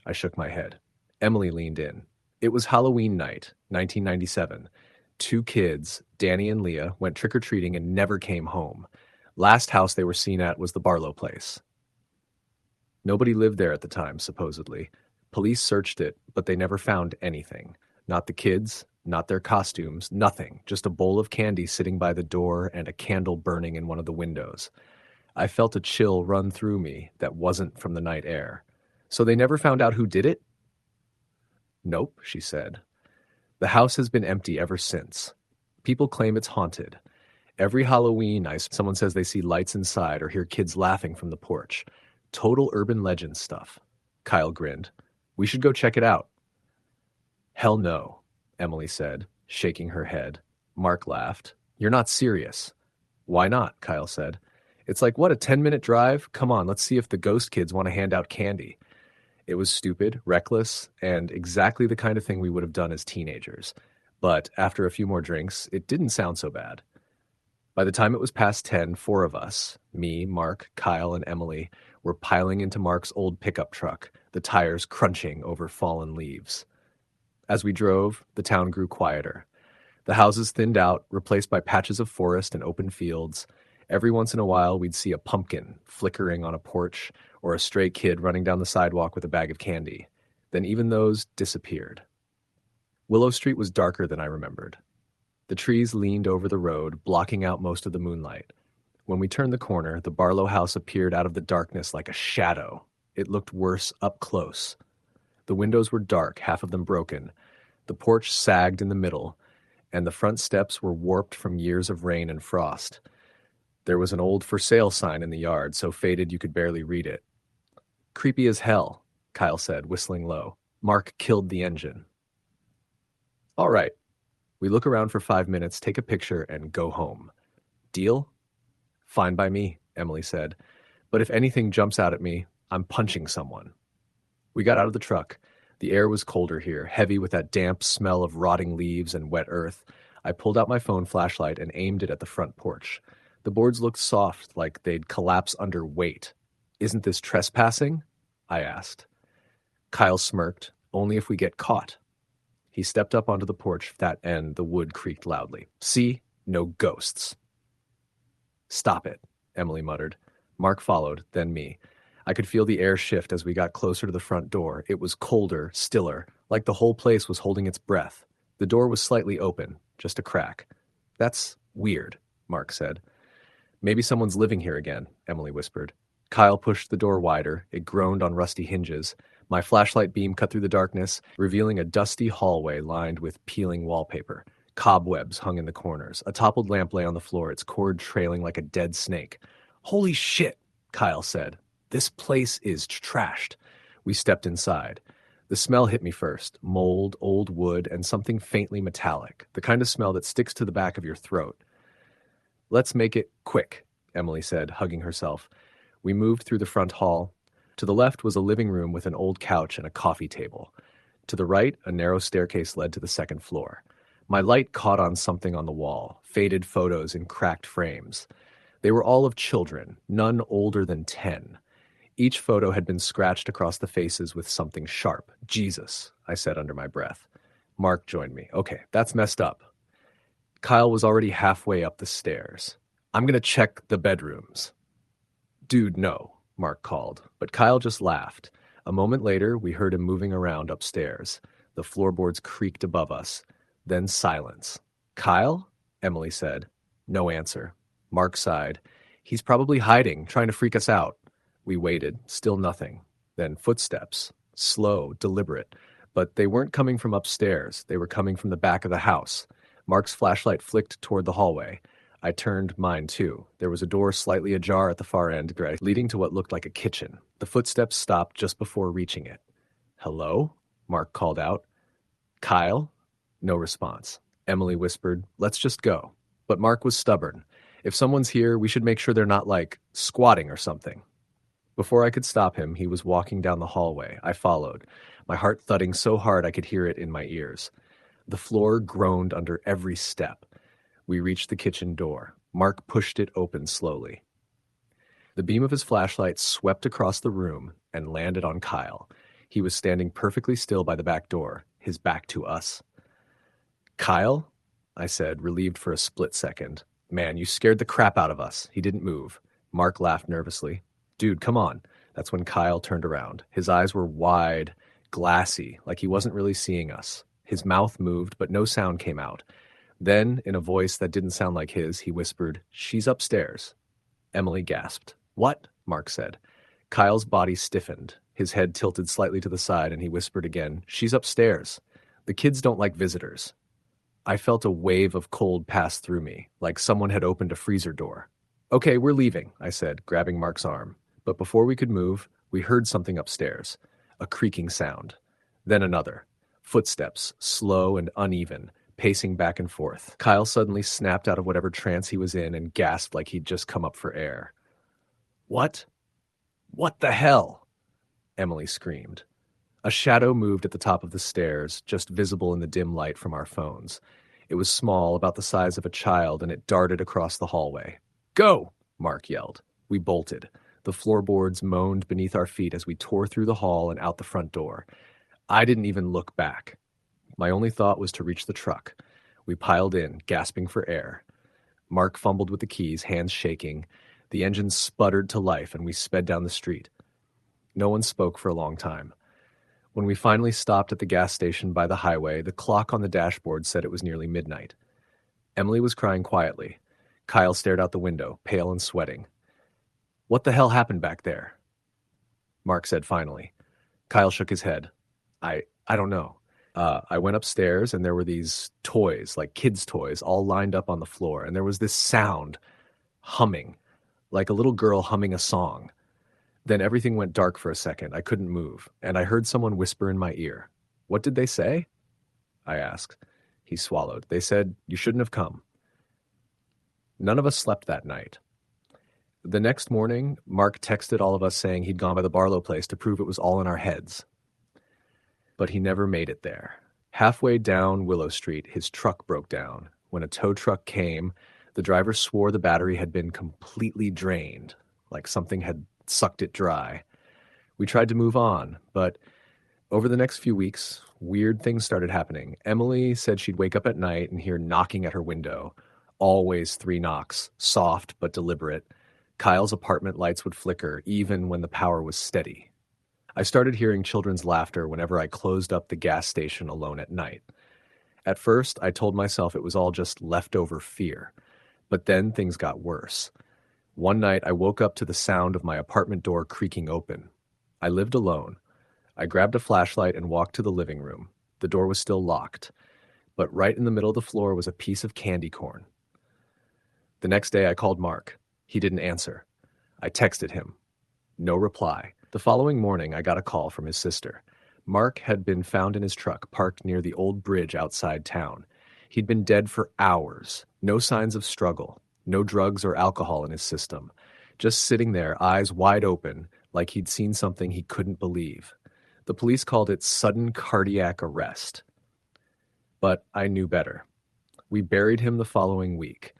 I shook my head. Emily leaned in. "It was Halloween night, 1997. 2 kids, Danny and Leah, went trick-or-treating and never came home. Last house they were seen at was the Barlow place. Nobody lived there at the time, supposedly. Police searched it, but they never found anything. Not the kids, not their costumes, nothing. Just a bowl of candy sitting by the door and a candle burning in one of the windows. I felt a chill run through me that wasn't from the night air. So they never found out who did it?" "Nope," she said. "The house has been empty ever since. People claim it's haunted. Every Halloween night, someone says they see lights inside or hear kids laughing from the porch. Total urban legend stuff." Kyle grinned. "We should go check it out." "Hell no," Emily said, shaking her head. Mark laughed. "You're not serious." "Why not?" Kyle said. "It's like, what, a 10-minute drive? Come on, let's see if the ghost kids want to hand out candy." It was stupid, reckless, and exactly the kind of thing we would have done as teenagers. But after a few more drinks, it didn't sound so bad. By the time it was past 10, 4 of us, me, Mark, Kyle, and Emily, were piling into Mark's old pickup truck, the tires crunching over fallen leaves. As we drove, the town grew quieter. The houses thinned out, replaced by patches of forest and open fields. Every once in a while, we'd see a pumpkin flickering on a porch or a stray kid running down the sidewalk with a bag of candy. Then even those disappeared. Willow Street was darker than I remembered. The trees leaned over the road, blocking out most of the moonlight. When we turned the corner, the Barlow house appeared out of the darkness like a shadow. It looked worse up close. The windows were dark, half of them broken. The porch sagged in the middle, and the front steps were warped from years of rain and frost. There was an old for sale sign in the yard, so faded you could barely read it. "Creepy as hell," Kyle said, whistling low. "Mark killed the engine." "All right." We look around for 5 minutes, take a picture, and go home. "Deal?" "Fine by me," Emily said. "But if anything jumps out at me, I'm punching someone." We got out of the truck. The air was colder here, heavy with that damp smell of rotting leaves and wet earth. I pulled out my phone flashlight and aimed it at the front porch. The boards looked soft, like they'd collapse under weight. "Isn't this trespassing?" I asked. Kyle smirked. "Only if we get caught." He stepped up onto the porch, and the wood creaked loudly. "See? No ghosts." "Stop it," Emily muttered. Mark followed, then me. I could feel the air shift as we got closer to the front door. It was colder, stiller, like the whole place was holding its breath. The door was slightly open, just a crack. "That's weird," Mark said. "Maybe someone's living here again," Emily whispered. Kyle pushed the door wider. It groaned on rusty hinges, My flashlight beam cut through the darkness, revealing a dusty hallway lined with peeling wallpaper. Cobwebs hung in the corners. A toppled lamp lay on the floor, its cord trailing like a dead snake. "Holy shit," Kyle said. "This place is trashed." We stepped inside. The smell hit me first: mold, old wood, and something faintly metallic, the kind of smell that sticks to the back of your throat. "Let's make it quick," Emily said, hugging herself. We moved through the front hall. To the left was a living room with an old couch and a coffee table. To the right, a narrow staircase led to the second floor. My light caught on something on the wall, faded photos in cracked frames. They were all of children, none older than 10. Each photo had been scratched across the faces with something sharp. "Jesus," I said under my breath. Mark joined me. "Okay, that's messed up." Kyle was already halfway up the stairs. "I'm gonna check the bedrooms." "Dude, no," Mark called, but Kyle just laughed. A moment later, we heard him moving around upstairs. The floorboards creaked above us. Then silence. "Kyle?" Emily said. No answer. Mark sighed. "He's probably hiding, trying to freak us out." We waited, still nothing. Then footsteps. Slow, deliberate. But they weren't coming from upstairs. They were coming from the back of the house. Mark's flashlight flicked toward the hallway. I turned mine too. There was a door slightly ajar at the far end, leading to what looked like a kitchen. The footsteps stopped just before reaching it. "Hello?" Mark called out. "Kyle?" No response. Emily whispered, "Let's just go." But Mark was stubborn. "If someone's here, we should make sure they're not, squatting or something." Before I could stop him, he was walking down the hallway. I followed, my heart thudding so hard I could hear it in my ears. The floor groaned under every step. We reached the kitchen door. Mark pushed it open slowly. The beam of his flashlight swept across the room and landed on Kyle. He was standing perfectly still by the back door, his back to us. "Kyle?" I said, relieved for a split second. "Man, you scared the crap out of us." He didn't move. Mark laughed nervously. "Dude, come on." That's when Kyle turned around. His eyes were wide, glassy, like he wasn't really seeing us. His mouth moved, but no sound came out. Then, in a voice that didn't sound like his, he whispered, "She's upstairs." Emily gasped. "What?" Mark said. Kyle's body stiffened. His head tilted slightly to the side, and he whispered again, "She's upstairs. The kids don't like visitors." I felt a wave of cold pass through me, like someone had opened a freezer door. "Okay, we're leaving," I said, grabbing Mark's arm. But before we could move, we heard something upstairs. A creaking sound. Then another. Footsteps, slow and uneven, pacing back and forth. Kyle suddenly snapped out of whatever trance he was in and gasped like he'd just come up for air. "What? What the hell?" Emily screamed. A shadow moved at the top of the stairs, just visible in the dim light from our phones. It was small, about the size of a child, and it darted across the hallway. "Go!" Mark yelled. We bolted. The floorboards moaned beneath our feet as we tore through the hall and out the front door. I didn't even look back. My only thought was to reach the truck. We piled in, gasping for air. Mark fumbled with the keys, hands shaking. The engine sputtered to life, and we sped down the street. No one spoke for a long time. When we finally stopped at the gas station by the highway, the clock on the dashboard said it was nearly midnight. Emily was crying quietly. Kyle stared out the window, pale and sweating. "What the hell happened back there?" Mark said finally. Kyle shook his head. I don't know. I went upstairs and there were these toys, like kids' toys, all lined up on the floor. And there was this sound, humming, like a little girl humming a song. Then everything went dark for a second. I couldn't move. And I heard someone whisper in my ear. "What did they say?" I asked. He swallowed. "They said, you shouldn't have come." None of us slept that night. The next morning, Mark texted all of us saying he'd gone by the Barlow place to prove it was all in our heads. But he never made it there. Halfway down Willow Street, his truck broke down. When a tow truck came, the driver swore the battery had been completely drained, like something had sucked it dry. We tried to move on, but over the next few weeks, weird things started happening. Emily said she'd wake up at night and hear knocking at her window. Always 3 knocks, soft but deliberate. Kyle's apartment lights would flicker, even when the power was steady. I started hearing children's laughter whenever I closed up the gas station alone at night. At first, I told myself it was all just leftover fear. But then things got worse. One night, I woke up to the sound of my apartment door creaking open. I lived alone. I grabbed a flashlight and walked to the living room. The door was still locked, but right in the middle of the floor was a piece of candy corn. The next day I called Mark. He didn't answer. I texted him. No reply. The following morning I got a call from his sister. Mark had been found in his truck parked near the old bridge outside town. He'd been dead for hours. No signs of struggle. No drugs or alcohol in his system. Just sitting there, eyes wide open, like he'd seen something he couldn't believe. The police called it sudden cardiac arrest. But I knew better. We buried him the following week.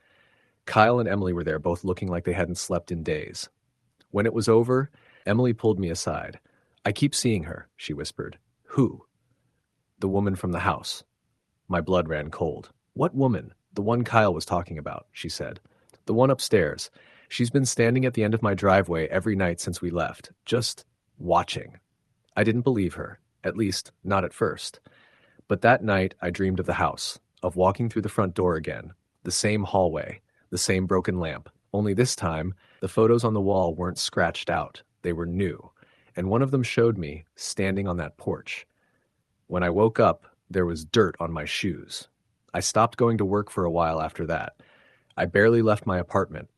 Kyle and Emily were there, both looking like they hadn't slept in days. When it was over, Emily pulled me aside. "I keep seeing her," she whispered. "Who?" "The woman from the house." My blood ran cold. "What woman?" "The one Kyle was talking about," she said. "The one upstairs. She's been standing at the end of my driveway every night since we left, just watching." I didn't believe her, at least not at first. But that night I dreamed of the house, of walking through the front door again, the same hallway, the same broken lamp. Only this time, the photos on the wall weren't scratched out. They were new. And one of them showed me standing on that porch. When I woke up, there was dirt on my shoes. I stopped going to work for a while after that. I barely left my apartment.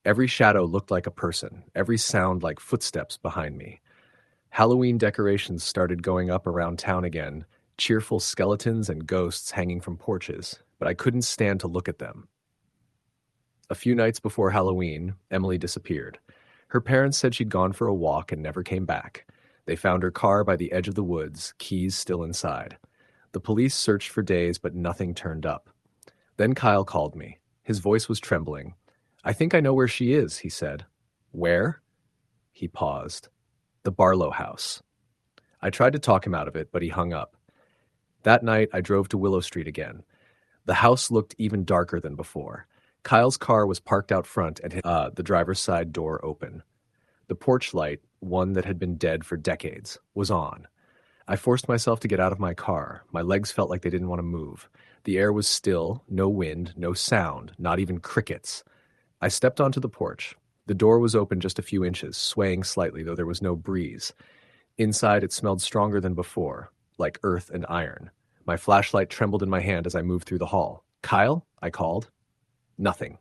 Every shadow looked like a person, every sound like footsteps behind me. Halloween decorations started going up around town again, cheerful skeletons and ghosts hanging from porches, but I couldn't stand to look at them. A few nights before Halloween, Emily disappeared. Her parents said she'd gone for a walk and never came back. They found her car by the edge of the woods, keys still inside. The police searched for days, but nothing turned up. Then Kyle called me. His voice was trembling. "I think I know where she is," he said. "Where?" He paused. "The Barlow house." I tried to talk him out of it, but he hung up. That night, I drove to Willow Street again. The house looked even darker than before. Kyle's car was parked out front and the driver's side door open. The porch light, one that had been dead for decades, was on. I forced myself to get out of my car. My legs felt like they didn't want to move. The air was still, no wind, no sound, not even crickets. I stepped onto the porch. The door was open just a few inches, swaying slightly, though there was no breeze. Inside, it smelled stronger than before, like earth and iron. My flashlight trembled in my hand as I moved through the hall. "Kyle?" I called. Nothing.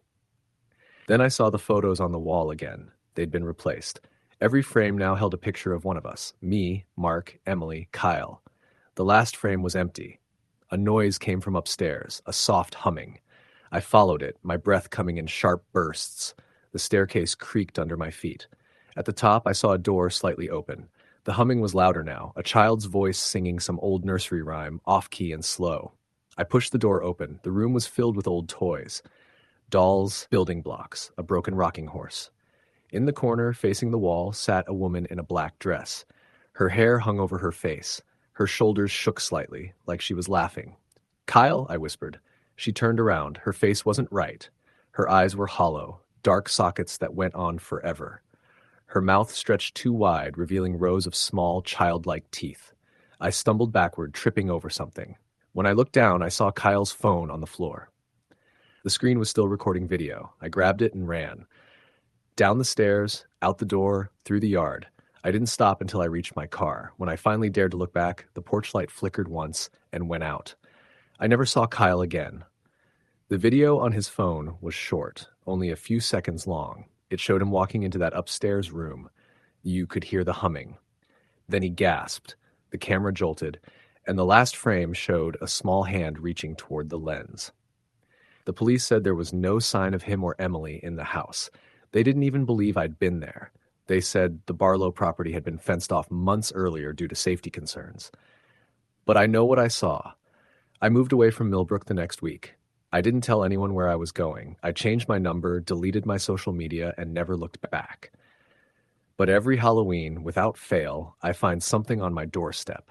Then I saw the photos on the wall again. They'd been replaced. Every frame now held a picture of one of us. Me, Mark, Emily, Kyle. The last frame was empty. A noise came from upstairs, a soft humming. I followed it, my breath coming in sharp bursts. The staircase creaked under my feet. At the top, I saw a door slightly open. The humming was louder now, a child's voice singing some old nursery rhyme, off-key and slow. I pushed the door open. The room was filled with old toys. Dolls, building blocks, a broken rocking horse. In the corner, facing the wall, sat a woman in a black dress. Her hair hung over her face. Her shoulders shook slightly, like she was laughing. "Kyle," I whispered. She turned around. Her face wasn't right. Her eyes were hollow, dark sockets that went on forever. Her mouth stretched too wide, revealing rows of small, childlike teeth. I stumbled backward, tripping over something. When I looked down, I saw Kyle's phone on the floor. The screen was still recording video. I grabbed it and ran. Down the stairs, out the door, through the yard. I didn't stop until I reached my car. When I finally dared to look back, the porch light flickered once and went out. I never saw Kyle again. The video on his phone was short, only a few seconds long. It showed him walking into that upstairs room. You could hear the humming. Then he gasped. The camera jolted, and the last frame showed a small hand reaching toward the lens. The police said there was no sign of him or Emily in the house. They didn't even believe I'd been there. They said the Barlow property had been fenced off months earlier due to safety concerns. But I know what I saw. I moved away from Millbrook the next week. I didn't tell anyone where I was going. I changed my number, deleted my social media, and never looked back. But every Halloween, without fail, I find something on my doorstep.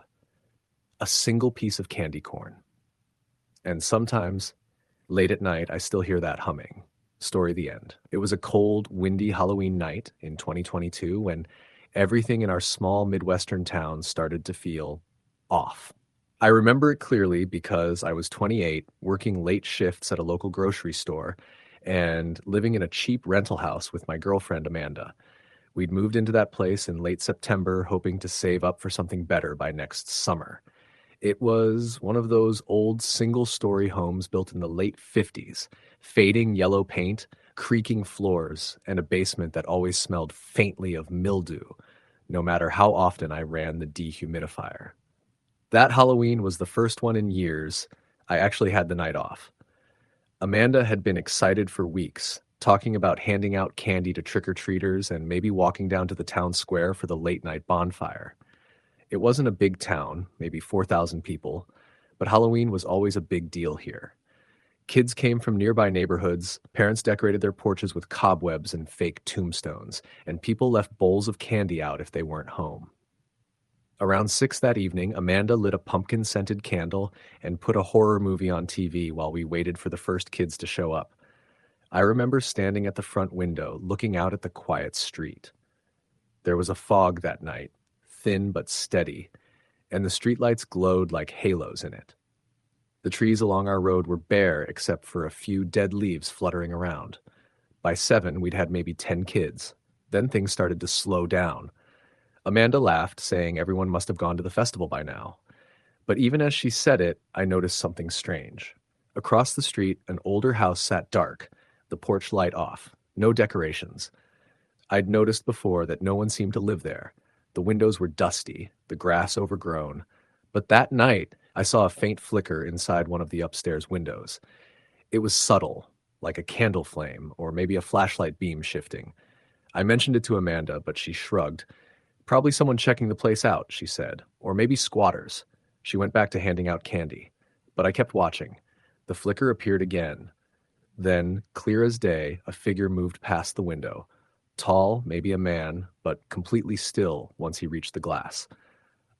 A single piece of candy corn. And sometimes, late at night, I still hear that humming. Story the end. It was a cold, windy Halloween night in 2022 when everything in our small Midwestern town started to feel off. I remember it clearly because I was 28, working late shifts at a local grocery store, and living in a cheap rental house with my girlfriend Amanda. We'd moved into that place in late September, hoping to save up for something better by next summer. It was one of those old single-story homes built in the late 50s, fading yellow paint, creaking floors, and a basement that always smelled faintly of mildew, no matter how often I ran the dehumidifier. That Halloween was the first one in years I actually had the night off. Amanda had been excited for weeks, talking about handing out candy to trick-or-treaters and maybe walking down to the town square for the late-night bonfire. It wasn't a big town, maybe 4,000 people, but Halloween was always a big deal here. Kids came from nearby neighborhoods, parents decorated their porches with cobwebs and fake tombstones, and people left bowls of candy out if they weren't home. Around 6 that evening, Amanda lit a pumpkin-scented candle and put a horror movie on TV while we waited for the first kids to show up. I remember standing at the front window, looking out at the quiet street. There was a fog that night, thin but steady, and the streetlights glowed like halos in it. The trees along our road were bare except for a few dead leaves fluttering around. By 7, we'd had maybe 10 kids. Then things started to slow down. Amanda laughed, saying everyone must have gone to the festival by now. But even as she said it, I noticed something strange. Across the street, an older house sat dark, the porch light off, no decorations. I'd noticed before that no one seemed to live there. The windows were dusty, the grass overgrown. But that night, I saw a faint flicker inside one of the upstairs windows. It was subtle, like a candle flame, or maybe a flashlight beam shifting. I mentioned it to Amanda, but she shrugged. Probably someone checking the place out, she said, or maybe squatters. She went back to handing out candy. But I kept watching. The flicker appeared again. Then, clear as day, a figure moved past the window. Tall, maybe a man, but completely still once he reached the glass.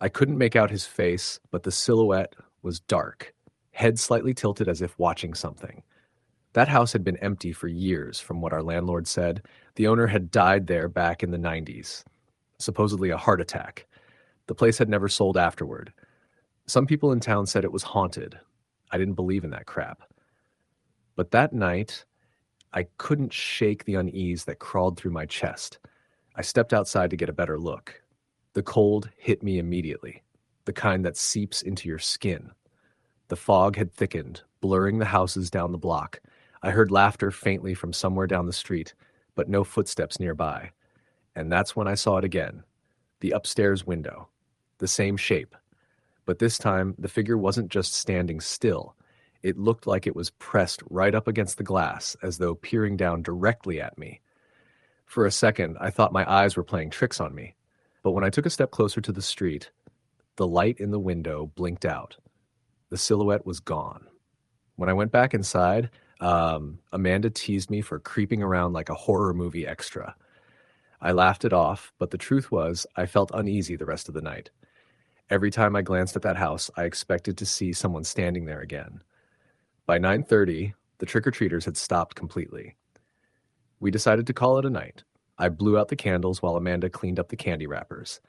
I couldn't make out his face, but the silhouette was dark, head slightly tilted as if watching something. That house had been empty for years, from what our landlord said. The owner had died there back in the 90s. Supposedly a heart attack. The place had never sold afterward. Some people in town said it was haunted. I didn't believe in that crap. But that night, I couldn't shake the unease that crawled through my chest. I stepped outside to get a better look. The cold hit me immediately, the kind that seeps into your skin. The fog had thickened, blurring the houses down the block. I heard laughter faintly from somewhere down the street, but no footsteps nearby. And that's when I saw it again. The upstairs window. The same shape. But this time, the figure wasn't just standing still. It looked like it was pressed right up against the glass, as though peering down directly at me. For a second, I thought my eyes were playing tricks on me. But when I took a step closer to the street, the light in the window blinked out. The silhouette was gone. When I went back inside, Amanda teased me for creeping around like a horror movie extra. I laughed it off, but the truth was, I felt uneasy the rest of the night. Every time I glanced at that house, I expected to see someone standing there again. By 9:30, the trick-or-treaters had stopped completely. We decided to call it a night. I blew out the candles while Amanda cleaned up the candy wrappers.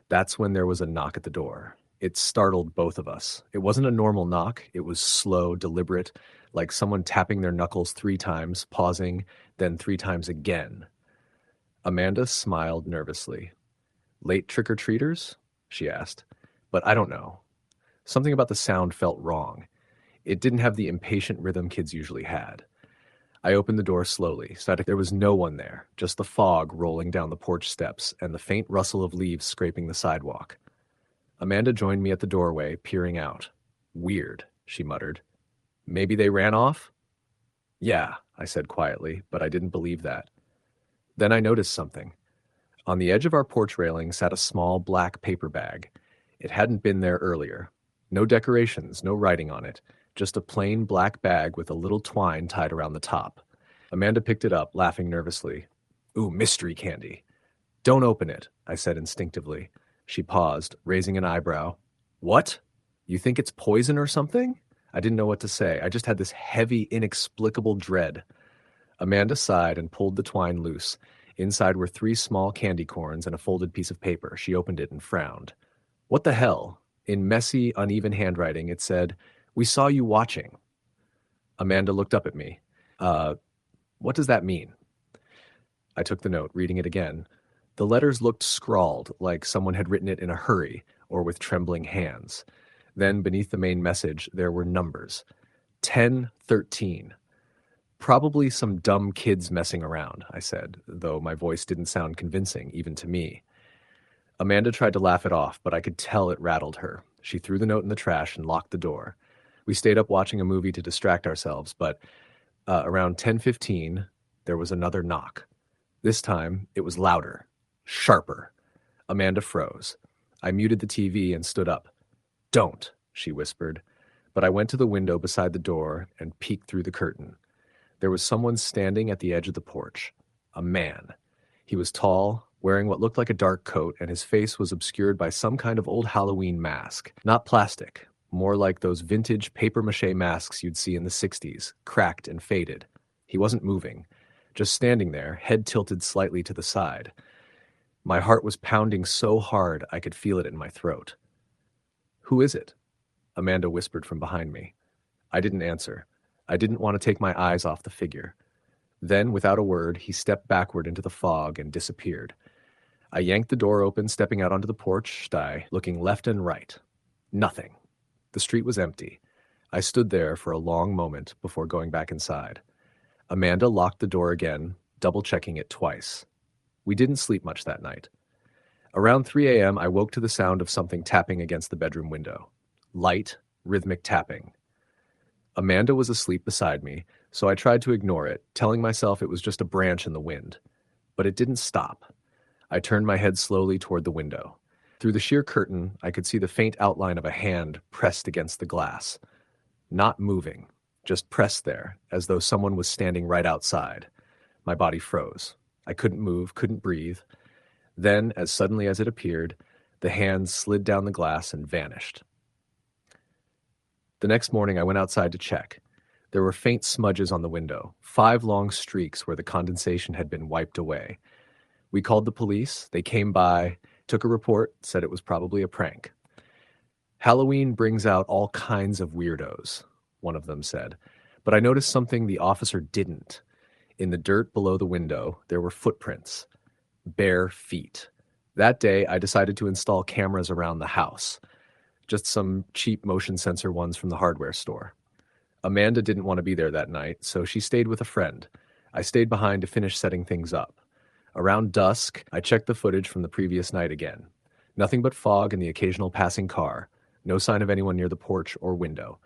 That's when there was a knock at the door. It startled both of us. It wasn't a normal knock. It was slow, deliberate, like someone tapping their knuckles 3 times, pausing, then 3 times again. Amanda smiled nervously. "Late trick-or-treaters?" she asked. But I don't know. Something about the sound felt wrong. It didn't have the impatient rhythm kids usually had. I opened the door slowly, so that there was no one there, just the fog rolling down the porch steps and the faint rustle of leaves scraping the sidewalk. Amanda joined me at the doorway, peering out. "Weird," she muttered. "Maybe they ran off?" "Yeah," I said quietly, but I didn't believe that. Then I noticed something. On the edge of our porch railing sat a small black paper bag. It hadn't been there earlier. No decorations, no writing on it. Just a plain black bag with a little twine tied around the top. Amanda picked it up, laughing nervously. "Ooh, mystery candy." "Don't open it," I said instinctively. She paused, raising an eyebrow. "What? You think it's poison or something?" I didn't know what to say. I just had this heavy, inexplicable dread. Amanda sighed and pulled the twine loose. Inside were 3 small candy corns and a folded piece of paper. She opened it and frowned. "What the hell?" In messy, uneven handwriting, it said, "We saw you watching." Amanda looked up at me. What does that mean?" I took the note, reading it again. The letters looked scrawled, like someone had written it in a hurry or with trembling hands. Then, beneath the main message, there were numbers. 1013. Probably some dumb kids messing around, I said, though my voice didn't sound convincing, even to me. Amanda tried to laugh it off, but I could tell it rattled her. She threw the note in the trash and locked the door. We stayed up watching a movie to distract ourselves, but around 10:15, there was another knock. This time, it was louder, sharper. Amanda froze. I muted the TV and stood up. "Don't," she whispered. But I went to the window beside the door and peeked through the curtain. There was someone standing at the edge of the porch. A man. He was tall, wearing what looked like a dark coat, and his face was obscured by some kind of old Halloween mask. Not plastic, more like those vintage papier-mâché masks you'd see in the 60s, cracked and faded. He wasn't moving, just standing there, head tilted slightly to the side. My heart was pounding so hard I could feel it in my throat. "Who is it?" Amanda whispered from behind me. I didn't answer. I didn't want to take my eyes off the figure. Then, without a word, he stepped backward into the fog and disappeared. I yanked the door open, stepping out onto the porch, looking left and right. Nothing. The street was empty. I stood there for a long moment before going back inside. Amanda locked the door again, double-checking it twice. We didn't sleep much that night. Around 3 a.m., I woke to the sound of something tapping against the bedroom window. Light, rhythmic tapping. Amanda was asleep beside me, so I tried to ignore it, telling myself it was just a branch in the wind. But it didn't stop. I turned my head slowly toward the window. Through the sheer curtain, I could see the faint outline of a hand pressed against the glass. Not moving, just pressed there, as though someone was standing right outside. My body froze. I couldn't move, couldn't breathe. Then, as suddenly as it appeared, the hand slid down the glass and vanished. The next morning, I went outside to check. There were faint smudges on the window, 5 long streaks where the condensation had been wiped away. We called the police. They came by, took a report, said it was probably a prank. "Halloween brings out all kinds of weirdos," one of them said. But I noticed something the officer didn't. In the dirt below the window, there were footprints. Bare feet. That day, I decided to install cameras around the house. Just some cheap motion sensor ones from the hardware store. Amanda didn't want to be there that night, so she stayed with a friend. I stayed behind to finish setting things up. Around dusk, I checked the footage from the previous night again. Nothing but fog and the occasional passing car. No sign of anyone near the porch or window.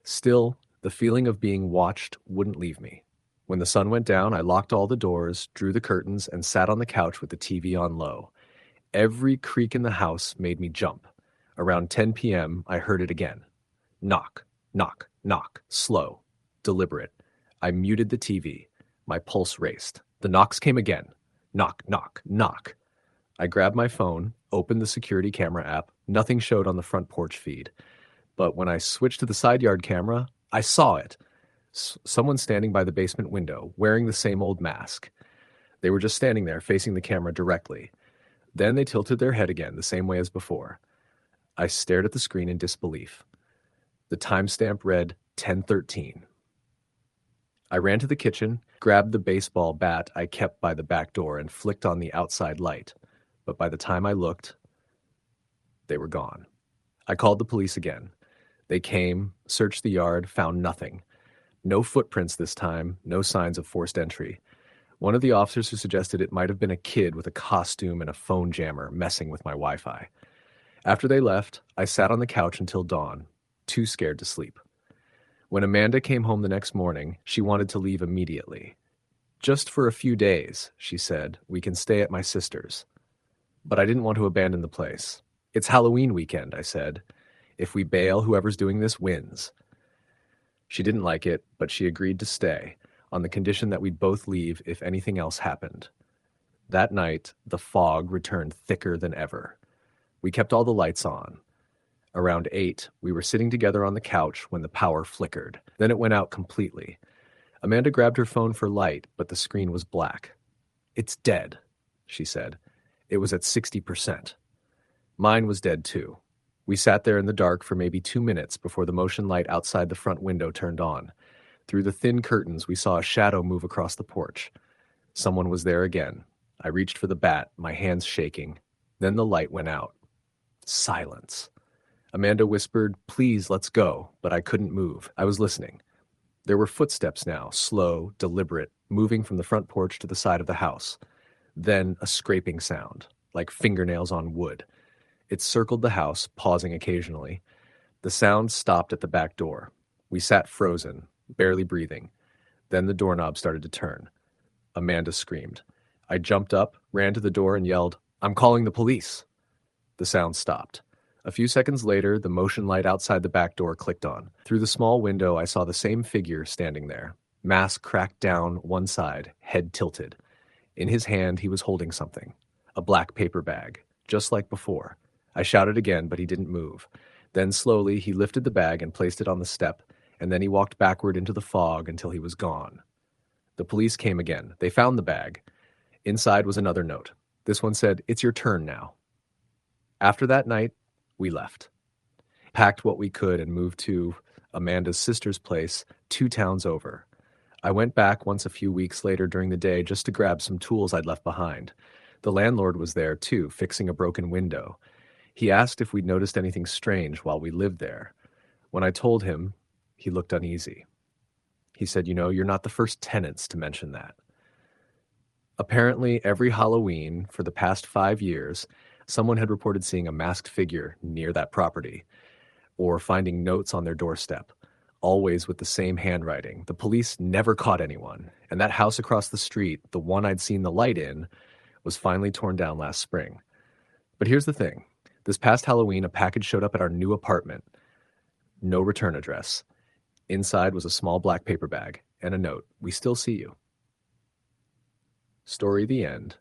Still, the feeling of being watched wouldn't leave me. When the sun went down, I locked all the doors, drew the curtains, and sat on the couch with the TV on low. Every creak in the house made me jump. Around 10 p.m., I heard it again. Knock, knock, knock. Slow, deliberate. I muted the TV. My pulse raced. The knocks came again. Knock, knock, knock. I grabbed my phone, opened the security camera app. Nothing showed on the front porch feed. But when I switched to the side yard camera, I saw it. Someone standing by the basement window, wearing the same old mask. They were just standing there, facing the camera directly. Then they tilted their head again, the same way as before. I stared at the screen in disbelief. The timestamp read 10:13. I ran to the kitchen, grabbed the baseball bat I kept by the back door, and flicked on the outside light. But by the time I looked, they were gone. I called the police again. They came, searched the yard, found nothing. No footprints this time, no signs of forced entry. One of the officers who suggested it might have been a kid with a costume and a phone jammer messing with my Wi-Fi. After they left, I sat on the couch until dawn, too scared to sleep. When Amanda came home the next morning, she wanted to leave immediately. "Just for a few days," she said. "We can stay at my sister's." But I didn't want to abandon the place. "It's Halloween weekend," I said. "If we bail, whoever's doing this wins." She didn't like it, but she agreed to stay, on the condition that we'd both leave if anything else happened. That night, the fog returned thicker than ever. We kept all the lights on. Around 8, we were sitting together on the couch when the power flickered. Then it went out completely. Amanda grabbed her phone for light, but the screen was black. "It's dead," she said. It was at 60%. Mine was dead too. We sat there in the dark for maybe 2 minutes before the motion light outside the front window turned on. Through the thin curtains, we saw a shadow move across the porch. Someone was there again. I reached for the bat, my hands shaking. Then the light went out. Silence. Amanda whispered, "Please, let's go," but I couldn't move. I was listening. There were footsteps now, slow, deliberate, moving from the front porch to the side of the house. Then a scraping sound, like fingernails on wood. It circled the house, pausing occasionally. The sound stopped at the back door. We sat frozen, barely breathing. Then the doorknob started to turn. Amanda screamed. I jumped up, ran to the door, and yelled, "I'm calling the police." The sound stopped. A few seconds later, the motion light outside the back door clicked on. Through the small window, I saw the same figure standing there, mask cracked down one side, head tilted. In his hand, he was holding something, a black paper bag, just like before. I shouted again, but he didn't move. Then slowly, he lifted the bag and placed it on the step, and then he walked backward into the fog until he was gone. The police came again. They found the bag. Inside was another note. This one said, "It's your turn now." After that night, we left. Packed what we could and moved to Amanda's sister's place 2 towns over. I went back once a few weeks later during the day just to grab some tools I'd left behind. The landlord was there too, fixing a broken window. He asked if we'd noticed anything strange while we lived there. When I told him, he looked uneasy. He said, "You're not the first tenants to mention that." Apparently, every Halloween for the past 5 years, someone had reported seeing a masked figure near that property or finding notes on their doorstep, always with the same handwriting. The police never caught anyone, and that house across the street, the one I'd seen the light in, was finally torn down last spring. But here's the thing. This past Halloween, a package showed up at our new apartment. No return address. Inside was a small black paper bag and a note. "We still see you." Story the end.